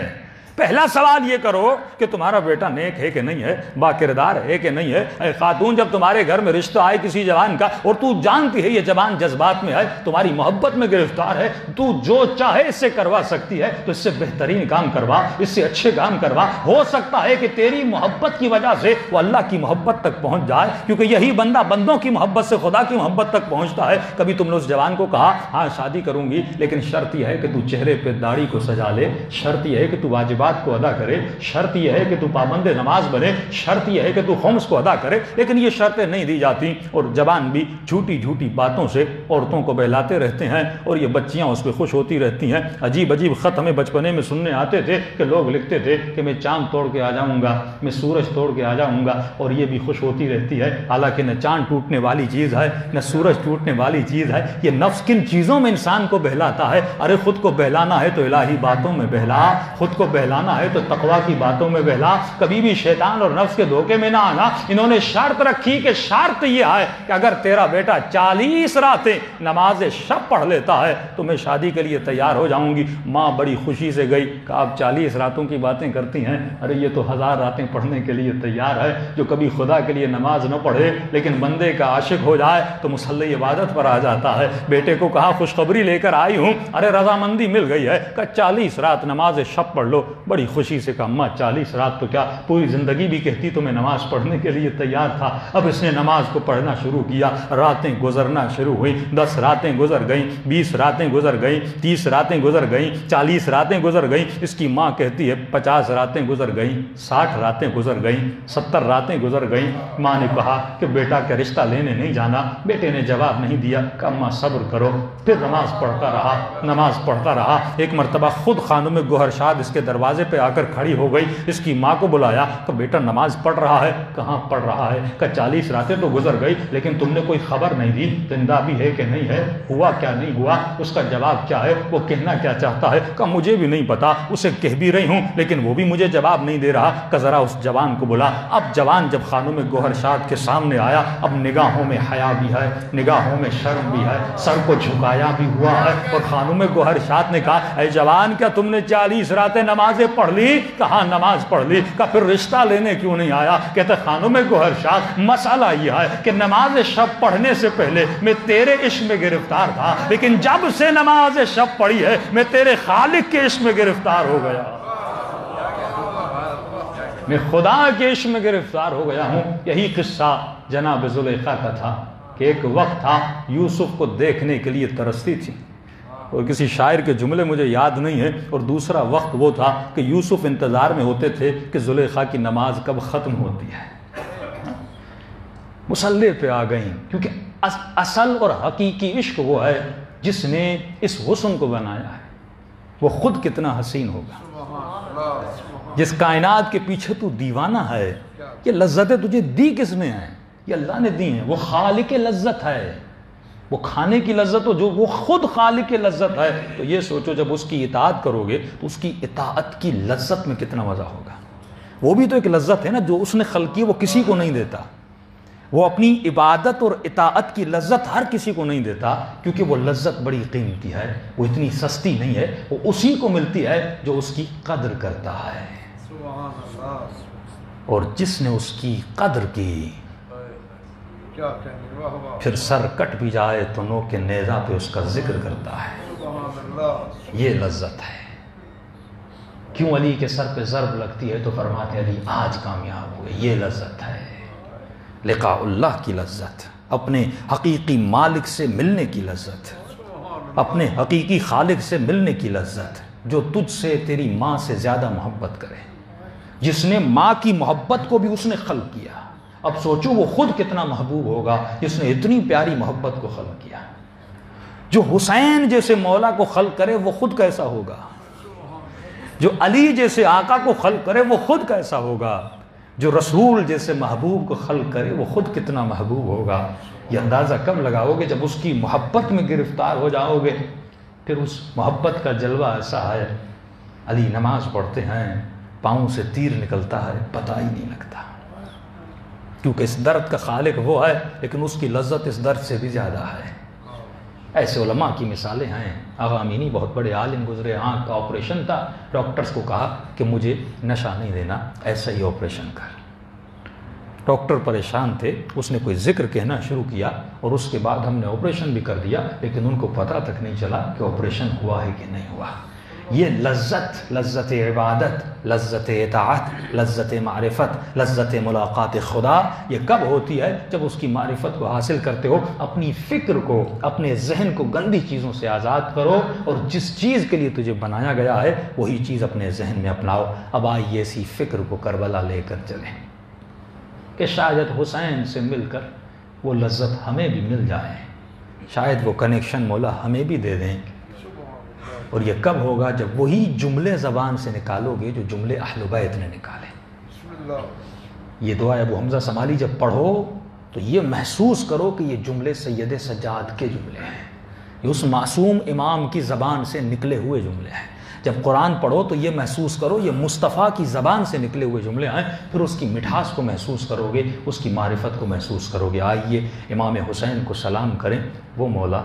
پہلا سوال یہ کرو کہ تمہارا بیٹا نیک ہے کہ نہیں ہے، با کردار ہے کہ نہیں ہے۔ اے خاتون، جب تمہارے گھر میں رشتہ آئے کسی جوان کا اور تو جانتی ہے یہ جوان جذبات میں ہے، تمہاری محبت میں گرفتار ہے، تو جو چاہے اس سے کروا سکتی ہے، تو اس سے بہترین کام کروا، اس سے اچھے کام کروا۔ ہو سکتا ہے کہ تیری محبت کی وجہ سے وہ اللہ کی محبت تک پہنچ جائے، کیونکہ یہی بندہ بندوں کی محبت سے خدا کی محبت تک پہنچتا ہے۔ کبھی تم نے اس جوان کو کہا ہاں شادی کروں گی، لیکن شرط یہ ہے کہ تو چہرے پہ داڑھی کو سجا لے، شرط یہ ہے کہ تو واجبات کو ادا کرے، شرط یہ ہے کہ تو پابند نماز بنے، شرط یہ ہے کہ تو خمس کو ادا کرے، لیکن یہ شرطیں نہیں دی جاتی، اور جوان بھی جھوٹی جھوٹی باتوں سے عورتوں کو بہلاتے رہتے ہیں، اور یہ بچیاں اس پہ خوش ہوتی رہتی ہیں۔ عجیب عجیب خط ہمیں بچپنے میں سننے آتے تھے کہ لوگ لکھتے تھے کہ میں چاند توڑ کے آ جاؤں گا، میں سورج توڑ کے آ جاؤں گا، اور یہ بھی خوش ہوتی رہتی ہے۔ حالانکہ نہ چاند ٹوٹنے والی چیز ہے نہ سورج ٹوٹنے والی چیز ہے، یہ نفس کن چیزوں میں انسان کو بہلاتا ہے۔ ارے خود کو بہلانا ہے تو الہی باتوں میں بہلا، خود کو بہلانا بہلانا ہے تو تقویٰ کی باتوں میں بہلا، کبھی بھی شیطان اور نفس کے دھوکے میں نہ آنا۔ انہوں نے شرط رکھی کہ شرط یہ ہے کہ اگر تیرا بیٹا 40 راتیں نماز شب پڑھ لیتا ہے تو میں شادی کے لیے تیار ہو جاؤں گی۔ ماں بڑی خوشی سے گئی کہ آپ 40 راتوں کی باتیں کرتی ہیں، ارے یہ تو 1000 راتیں پڑھنے کے لیے تیار ہے۔ جو کبھی خدا کے لیے نماز نہ پڑھے لیکن بندے کا عاشق ہو جائے تو مصلی عبادت پر آ جاتا ہے۔ بیٹے کو کہا خوشخبری لے کر آئی ہوں، ارے رضامندی مل گئی ہے کہ 40 رات نماز شب پڑھ لو۔ بڑی خوشی سے کہا اماں 40 رات تو کیا، پوری زندگی بھی کہتی تو میں نماز پڑھنے کے لیے تیار تھا۔ اب اس نے نماز کو پڑھنا شروع کیا، راتیں گزرنا شروع ہوئیں، 10 راتیں گزر گئیں، 20 راتیں گزر گئیں، 30 راتیں گزر گئیں، 40 راتیں گزر گئیں۔ اس کی ماں کہتی ہے 50 راتیں گزر گئیں، 60 راتیں گزر گئیں، 70 راتیں گزر گئیں۔ ماں نے کہا کہ بیٹا کا رشتہ لینے نہیں جانا۔ بیٹے نے جواب نہیں دیا کہ اماں صبر کرو۔ پھر نماز پڑھتا رہا، نماز پڑھتا رہا۔ ایک مرتبہ خود خانم گوہر شاد اس کے دروازے پہ آ کر کھڑی ہو گئی۔ اس کی ماں کو بلایا کہ بیٹا نماز پڑھ رہا ہے؟ کہاں پڑھ رہا ہے؟ کہ 40 راتیں تو گزر گئی لیکن تم نے کوئی خبر نہیں دی، زندہ بھی ہے کہ نہیں ہے، ہوا کیا نہیں ہوا، اس کا جواب کیا ہے، وہ کہنا کیا چاہتا ہے؟ کہ مجھے بھی نہیں پتا، اسے کہہ بھی رہی ہوں لیکن وہ بھی مجھے جواب نہیں دے رہا۔ کہ ذرا اس جوان کو بلا۔ اب جوان جب خانم گوہر شاد کے سامنے آیا، اب نگاہوں میں حیا بھی ہے، نگاہوں میں شرم بھی ہے، سر کو جھکایا بھی ہوا ہے، اور خانم گوہر شاد نے کہا اے جوان کیا تم نے 40 راتیں نمازیں پڑھ لی؟ کہا نماز پڑھ لی۔ کہا پھر رشتہ لینے کیوں نہیں آیا؟ کہتے خانم گوہر شاد مسئلہ یہ ہے کہ نماز شب پڑھنے سے پہلے میں تیرے عشق میں گرفتار تھا، لیکن جب سے نماز شب پڑھی ہے میں تیرے خالق کے عشق میں گرفتار ہو گیا، میں خدا کے عشق میں گرفتار ہو گیا ہوں۔ یہی قصہ جناب زلیخا کا تھا کہ ایک وقت تھا یوسف کو دیکھنے کے لیے ترستی تھی، اور کسی شاعر کے جملے مجھے یاد نہیں ہے، اور دوسرا وقت وہ تھا کہ یوسف انتظار میں ہوتے تھے کہ زلیخا کی نماز کب ختم ہوتی ہے۔ مصلی پہ آ گئیں، کیونکہ اصل اور حقیقی عشق وہ ہے جس نے اس حسن کو بنایا ہے، وہ خود کتنا حسین ہوگا۔ جس کائنات کے پیچھے تو دیوانہ ہے، یہ لذتیں تجھے دی کس نے ہیں؟ یہ اللہ نے دی ہیں۔ وہ خالق لذت ہے، وہ کھانے کی لذت ہو جو وہ خود خالق لذت ہے۔ تو یہ سوچو جب اس کی اطاعت کرو گے تو اس کی اطاعت کی لذت میں کتنا مزہ ہوگا۔ وہ بھی تو ایک لذت ہے نا جو اس نے خلق کی، وہ کسی کو نہیں دیتا۔ وہ اپنی عبادت اور اطاعت کی لذت ہر کسی کو نہیں دیتا، کیونکہ وہ لذت بڑی قیمتی ہے، وہ اتنی سستی نہیں ہے، وہ اسی کو ملتی ہے جو اس کی قدر کرتا ہے۔ اور جس نے اس کی قدر کی پھر سر کٹ بھی جائے تو نوک نیزہ پہ اس کا ذکر کرتا ہے، یہ لذت ہے۔ کیوں علی کے سر پہ ضرب لگتی ہے تو فرماتے علی آج کامیاب ہوئے، یہ لذت ہے۔ لقاء اللہ کی لذت، اپنے حقیقی مالک سے ملنے کی لذت، اپنے حقیقی خالق سے ملنے کی لذت، جو تجھ سے تیری ماں سے زیادہ محبت کرے، جس نے ماں کی محبت کو بھی اس نے خلق کیا۔ اب سوچو وہ خود کتنا محبوب ہوگا جس نے اتنی پیاری محبت کو خلق کیا۔ جو حسین جیسے مولا کو خلق کرے وہ خود کیسا ہوگا، جو علی جیسے آقا کو خلق کرے وہ خود کیسا ہوگا، جو رسول جیسے محبوب کو خلق کرے وہ خود کتنا محبوب ہوگا۔ یہ اندازہ کب لگاؤ گے؟ جب اس کی محبت میں گرفتار ہو جاؤ گے۔ پھر اس محبت کا جلوہ ایسا ہے، علی نماز پڑھتے ہیں، پاؤں سے تیر نکلتا ہے، پتہ ہی نہیں لگتا، کیونکہ اس درد کا خالق وہ ہے، لیکن اس کی لذت اس درد سے بھی زیادہ ہے۔ ایسے علماء کی مثالیں ہیں۔ آغا امینی بہت بڑے عالم گزرے، آنکھ کا آپریشن تھا، ڈاکٹرز کو کہا کہ مجھے نشہ نہیں دینا، ایسا ہی آپریشن کر۔ ڈاکٹر پریشان تھے، اس نے کوئی ذکر کہنا شروع کیا اور اس کے بعد ہم نے آپریشن بھی کر دیا، لیکن ان کو پتہ تک نہیں چلا کہ آپریشن ہوا ہے کہ نہیں ہوا۔ یہ لذت، لذت عبادت، لذت اطاعت، لذت معرفت، لذت ملاقات خدا، یہ کب ہوتی ہے؟ جب اس کی معرفت کو حاصل کرتے ہو، اپنی فکر کو، اپنے ذہن کو گندی چیزوں سے آزاد کرو، اور جس چیز کے لیے تجھے بنایا گیا ہے وہی چیز اپنے ذہن میں اپناؤ۔ اب آئیے اسی فکر کو کربلا لے کر چلیں کہ شاید حسین سے مل کر وہ لذت ہمیں بھی مل جائے، شاید وہ کنیکشن مولا ہمیں بھی دے دیں۔ اور یہ کب ہوگا؟ جب وہی جملے زبان سے نکالو گے جو جملے اہل بیت نے نکالے۔ یہ دعا ابو حمزہ سمالی جب پڑھو تو یہ محسوس کرو کہ یہ جملے سید سجاد کے جملے ہیں، یہ اس معصوم امام کی زبان سے نکلے ہوئے جملے ہیں۔ جب قرآن پڑھو تو یہ محسوس کرو یہ مصطفیٰ کی زبان سے نکلے ہوئے جملے ہیں، پھر اس کی مٹھاس کو محسوس کرو گے، اس کی معرفت کو محسوس کرو گے۔ آئیے امام حسین کو سلام کریں، وہ مولا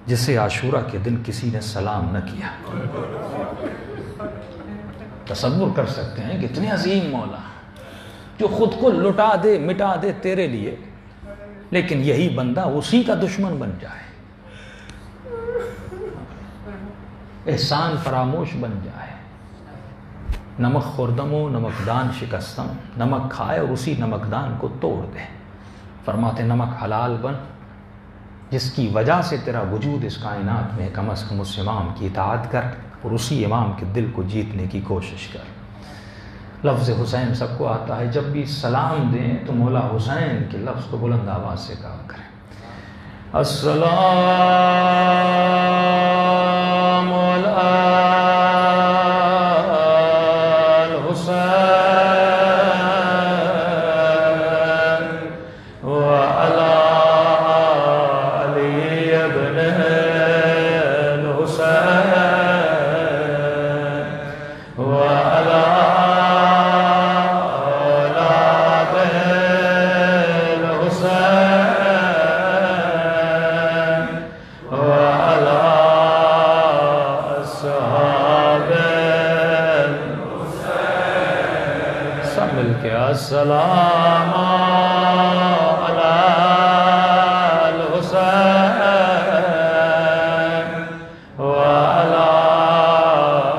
جسے عاشورہ کے دن کسی نے سلام نہ کیا۔ تصور کر سکتے ہیں کتنے عظیم مولا، جو خود کو لٹا دے مٹا دے تیرے لیے، لیکن یہی بندہ اسی کا دشمن بن جائے، احسان فراموش بن جائے۔ نمک خوردم و نمکدان شکستم، نمک کھائے اور اسی نمکدان کو توڑ دے۔ فرماتے نمک حلال بن، جس کی وجہ سے تیرا وجود اس کائنات میں، کم از کم اس امام کی اطاعت کر اور اسی امام کے دل کو جیتنے کی کوشش کر۔ لفظ حسین سب کو آتا ہے، جب بھی سلام دیں تو مولا حسین کے لفظ کو بلند آواز سے کہا کریں۔ السلام علی الحسین وعلی علی ابن الحسین وعلی اولاد الحسین وعلی اصحاب الحسین۔ سب مل کے السلام علی الحسین وعلی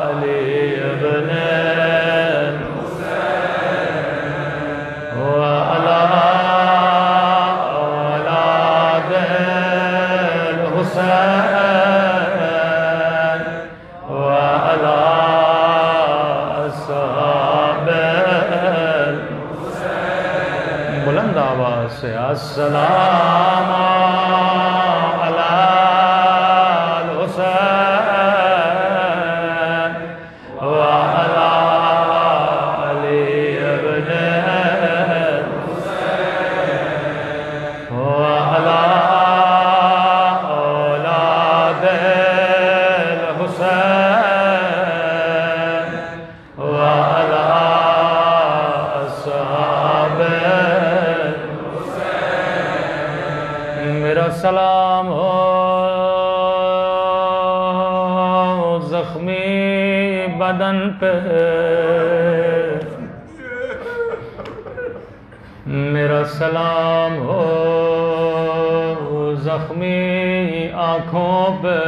علی ابن الحسین وعلی اولاد الحسین وعلی اصحاب الحسین۔ بلند آواز سے السلام علی الحسین وعلی علی ابن الحسین وعلی اولاد الحسین وعلی اصحاب الحسین۔ میرا سلام ہو زخمی بدن پہ، میرا سلام ہو زخمی آنکھوں پہ،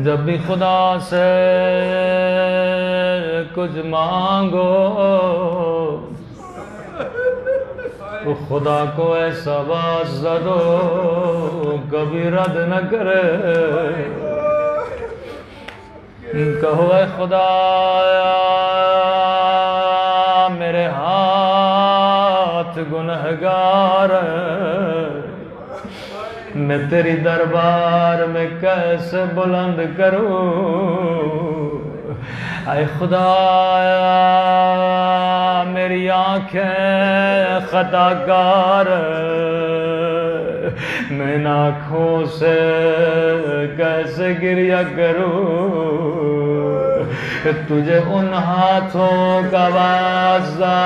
جب بھی خدا سے کچھ مانگو تو خدا کو ایسا واسطہ دو کبھی رد نہ کرے۔ کہو اے خدا میرے ہاتھ گنہگار ہیں، میں تیری دربار میں کیسے بلند کروں۔ اے خدا میری آنکھیں خطا کار، میں ان آنکھوں سے کیسے گریہ کروں۔ تجھے ان ہاتھوں کا واسطہ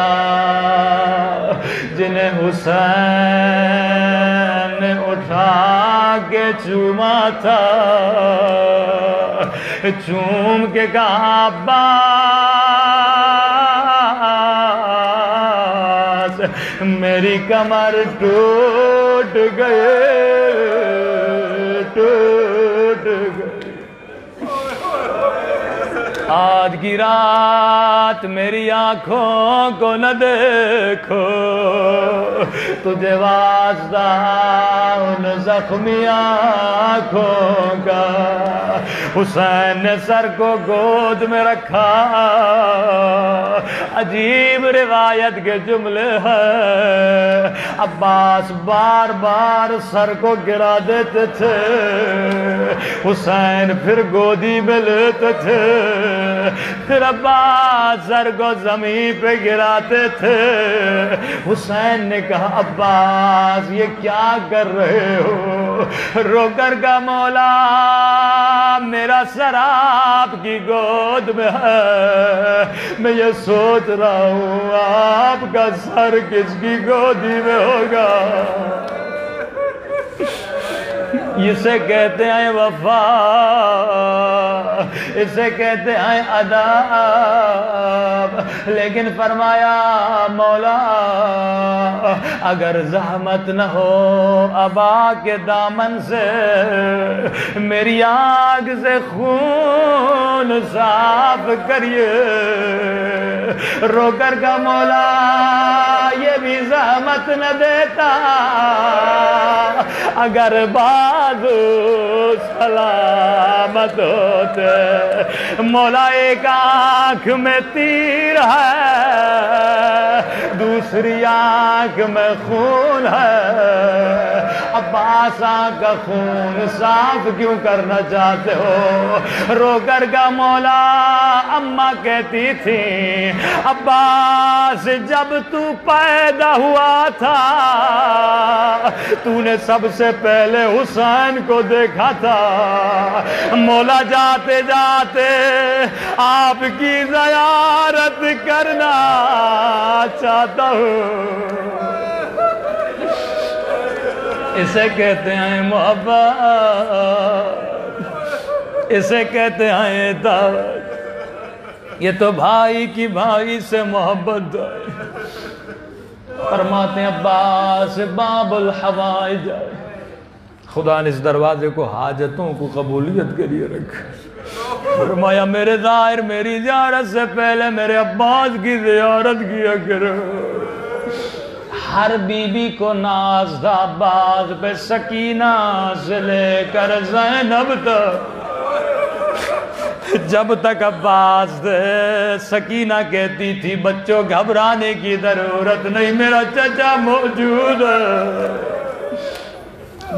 جنہیں حسین نے اٹھا کے چوما تھا، چوم کے کہا عباس میری کمر ٹوٹ گئے ٹوٹ گئے۔ آج کی رات میری آنکھوں کو نہ دیکھو، تجھے واسطہ ان زخمی آنکھوں کا۔ حسین نے سر کو گود میں رکھا، عجیب روایت کے جملے ہیں، عباس بار بار سر کو گرا دیتے تھے، حسین پھر گودی میں لیتے تھے، پھر عباس سر کو زمین پہ گراتے تھے۔ حسین نے کہا عباس یہ کیا کر رہے ہو؟ رو کر کہا مولا میرا سر آپ کی گود میں ہے، میں یہ سوچ رہا ہوں آپ کا سر کس کی گودی میں ہوگا۔ اسے کہتے ہیں وفا، اسے کہتے ہیں ادب۔ لیکن فرمایا مولا اگر زحمت نہ ہو ابا کے دامن سے، میری آنکھ سے خون صاف کریے۔ رو کر کا مولا یہ بھی زحمت نہ دیتا اگر بازو سلامت ہوتے۔ مولا ایک آنکھ میں تیر ہے، دوسری آنکھ میں خون ہے، عباس آنکھ کا خون صاف کیوں کرنا چاہتے ہو؟ رو کر کا مولا اماں کہتی تھی عباس جب تو پیدا ہوا تھا تو نے سب سے پہلے حسین کو دیکھا تھا، مولا جاتے جاتے آپ کی زیارت کرنا چاہتا ہوں۔ اسے کہتے ہیں محبت، اسے کہتے ہیں دعوت۔ یہ تو بھائی کی بھائی سے محبت ہے۔ فرماتے ہیں عباس باب الحوائج، خدا نے اس دروازے کو حاجتوں کو قبولیت کے لیے رکھا۔ فرمایا میرے ظاہر میری زیارت سے پہلے میرے عباس کی زیارت کیا کرو۔ ہر بی بی کو ناز تھا عباس پہ، سکینہ سے لے کر زینب تک۔ جب تک عباس تھے سکینہ کہتی تھی بچوں گھبرانے کی ضرورت نہیں، میرا چچا موجود ہے۔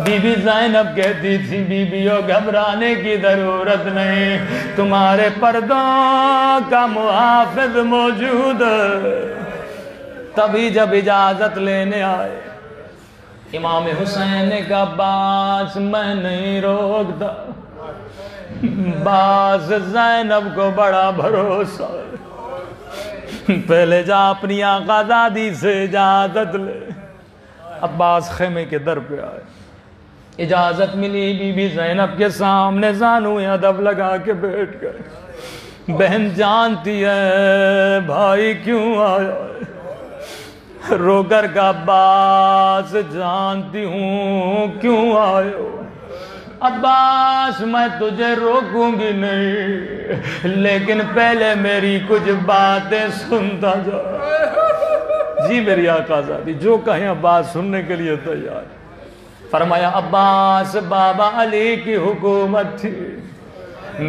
بی بی زینب کہتی تھی بیبیوں گھبرانے کی ضرورت نہیں، تمہارے پردوں کا محافظ موجود ہے۔ تبھی جب اجازت لینے آئے امام حسین نے کہا عباس میں نہیں روکتا، باز زینب کو بڑا بھروسہ ہے، پہلے جا اپنی آقازادی سے اجازت لے۔ عباس خیمے کے در پہ آئے، اجازت ملی، بی بی زینب کے سامنے زانویں ادب لگا کے بیٹھ گئے۔ بہن جانتی ہے بھائی کیوں آیا ہے؟ رو کر کا عباس جانتی ہوں کیوں آئے ہو۔ عباس میں تجھے روکوں گی نہیں، لیکن پہلے میری کچھ باتیں سنتا جا۔ جی میری آقازادی جو کہیں عباس سننے کے لیے تیار۔ فرمایا عباس بابا علی کی حکومت تھی،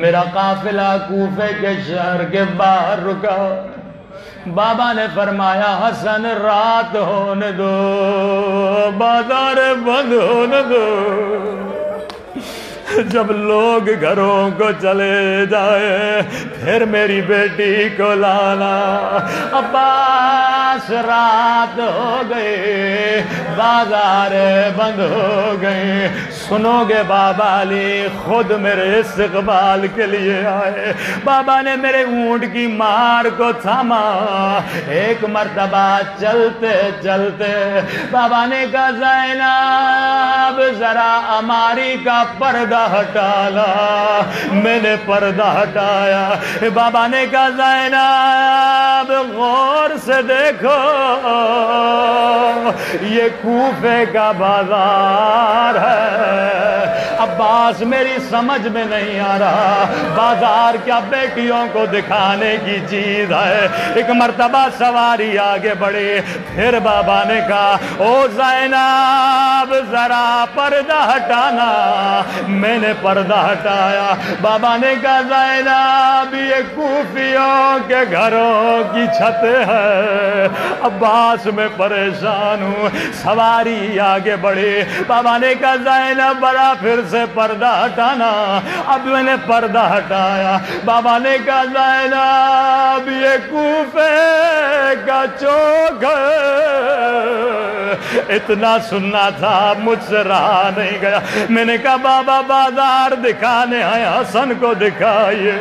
میرا قافلہ کوفے کے شہر کے باہر رکا، بابا نے فرمایا حسن رات ہونے دو، بازار بند ہونے دو، جب لوگ گھروں کو چلے جائے پھر میری بیٹی کو لانا۔ عباس رات ہو گئی، بازار بند ہو گئے، سنو گے بابا علی خود میرے استقبال کے لیے آئے۔ بابا نے میرے اونٹ کی مار کو تھاما، ایک مرتبہ چلتے چلتے بابا نے کہا زینب ذرا اماری کا پردہ ہٹالا۔ میں نے پردہ ہٹایا، بابا نے کہا زینب غور سے دیکھو یہ کوفے کا بازار ہے۔ عباس میری سمجھ میں نہیں آ رہا، بازار کیا بیٹیوں کو دکھانے کی چیز ہے؟ ایک مرتبہ سواری آگے بڑھی، پھر بابا نے کہا او زینب ذرا پردہ ہٹانا۔ میں نے پردہ ہٹایا، بابا نے کہا زینب یہ کوفیوں کے گھروں کی چھتیں ہے۔ عباس میں پریشان ہوں، سواری آگے بڑھی، بابا نے کہا زینب برا پھر سے پردہ ہٹانا. اب میں نے پردہ ہٹایا. بابا نے کہا زینب یہ کوفے کا چوک ہے. اتنا سننا تھا مجھ سے رہا نہیں گیا. میں نے کہا بابا بازار دکھانے ہیں حسن کو دکھائیے,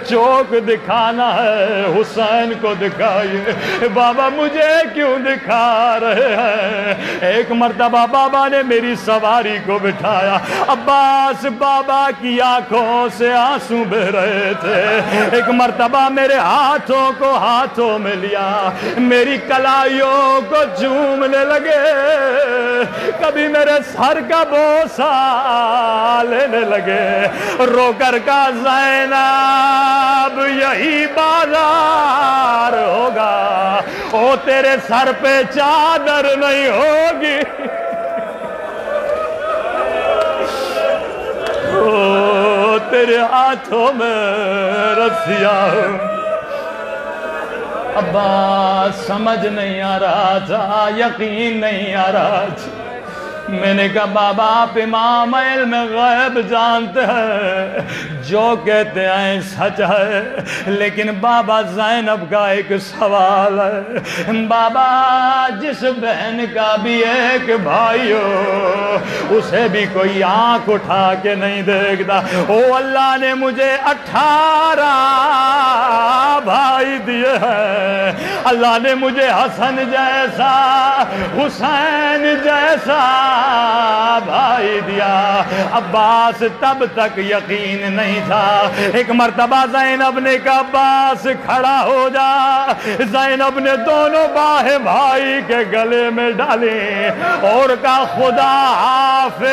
چوک دکھانا ہے حسین کو دکھائیے. بابا مجھے کیوں دکھا رہے ہیں؟ ایک مرتبہ بابا نے میری سواری کو بٹھایا. عباس بابا کی آنکھوں سے آنسو بہ رہے تھے. ایک مرتبہ میرے ہاتھوں کو ہاتھوں میں لیا, میری کلائیوں کو چومنے لگے, کبھی میرے سر کا بوسہ لینے لگے. رو کر کہا زینب یہی بازار ہوگا, او تیرے سر پہ چادر نہیں ہوگی, او تیرے ہاتھوں میں رسیاں. عباس سمجھ نہیں آ رہا تھا, یقین نہیں آ رہا تھا. میں نے کہا بابا آپ امام علم غیب جانتے ہیں, جو کہتے ہیں سچ ہے, لیکن بابا زینب کا ایک سوال ہے. بابا جس بہن کا بھی ایک بھائی ہو اسے بھی کوئی آنکھ اٹھا کے نہیں دیکھتا. او اللہ نے مجھے 18 بھائی دیے ہیں. اللہ نے مجھے حسن جیسا حسین جیسا بھائی دیا. عباس تب تک یقین نہیں تھا. ایک مرتبہ زینب نے کہا عباس کھڑا ہو جا. زینب نے دونوں باہیں بھائی کے گلے میں ڈالی اور کہا خدا حافظ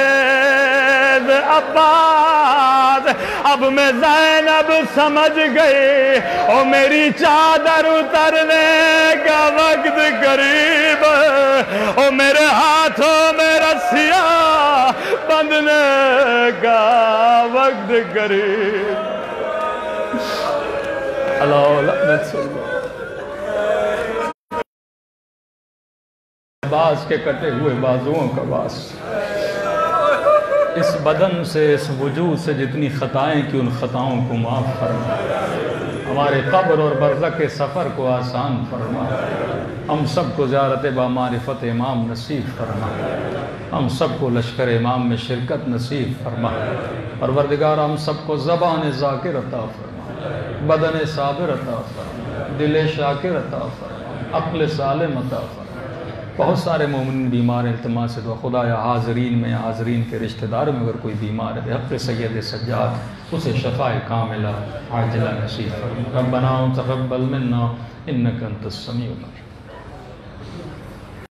عباس. اب میں زینب سمجھ گئی اور میری چادر اترنے کا وقت قریب ہے, اور میرے ہاتھوں میں رسیاں بندھنے کا وقت قریب. عباس کے کٹے ہوئے بازوؤں کا باس, اس بدن سے اس وجود سے جتنی خطائیں کی ان خطاؤں کو معاف فرما. ہمارے قبر اور برزخ کے سفر کو آسان فرما. ہم سب کو زیارت بامعرفت امام نصیب فرما. ہم سب کو لشکر امام میں شرکت نصیب فرما. پروردگار ہم سب کو زبان ذاکر عطا فرما, بدن صابر عطا فرما, دل شاکر عطا فرما, عقل سالم عطا فرما. بہت سارے مومنین بیمار ہیں, التماس سے دعا خدایا حاضرین میں حاضرین کے رشتہ دار میں اگر کوئی بیمار ہے بحق سید سجاد اسے شفاء کاملہ عاجلہ نصیب فرما. ربنا تقبل منا انک انت السمیع العلیم.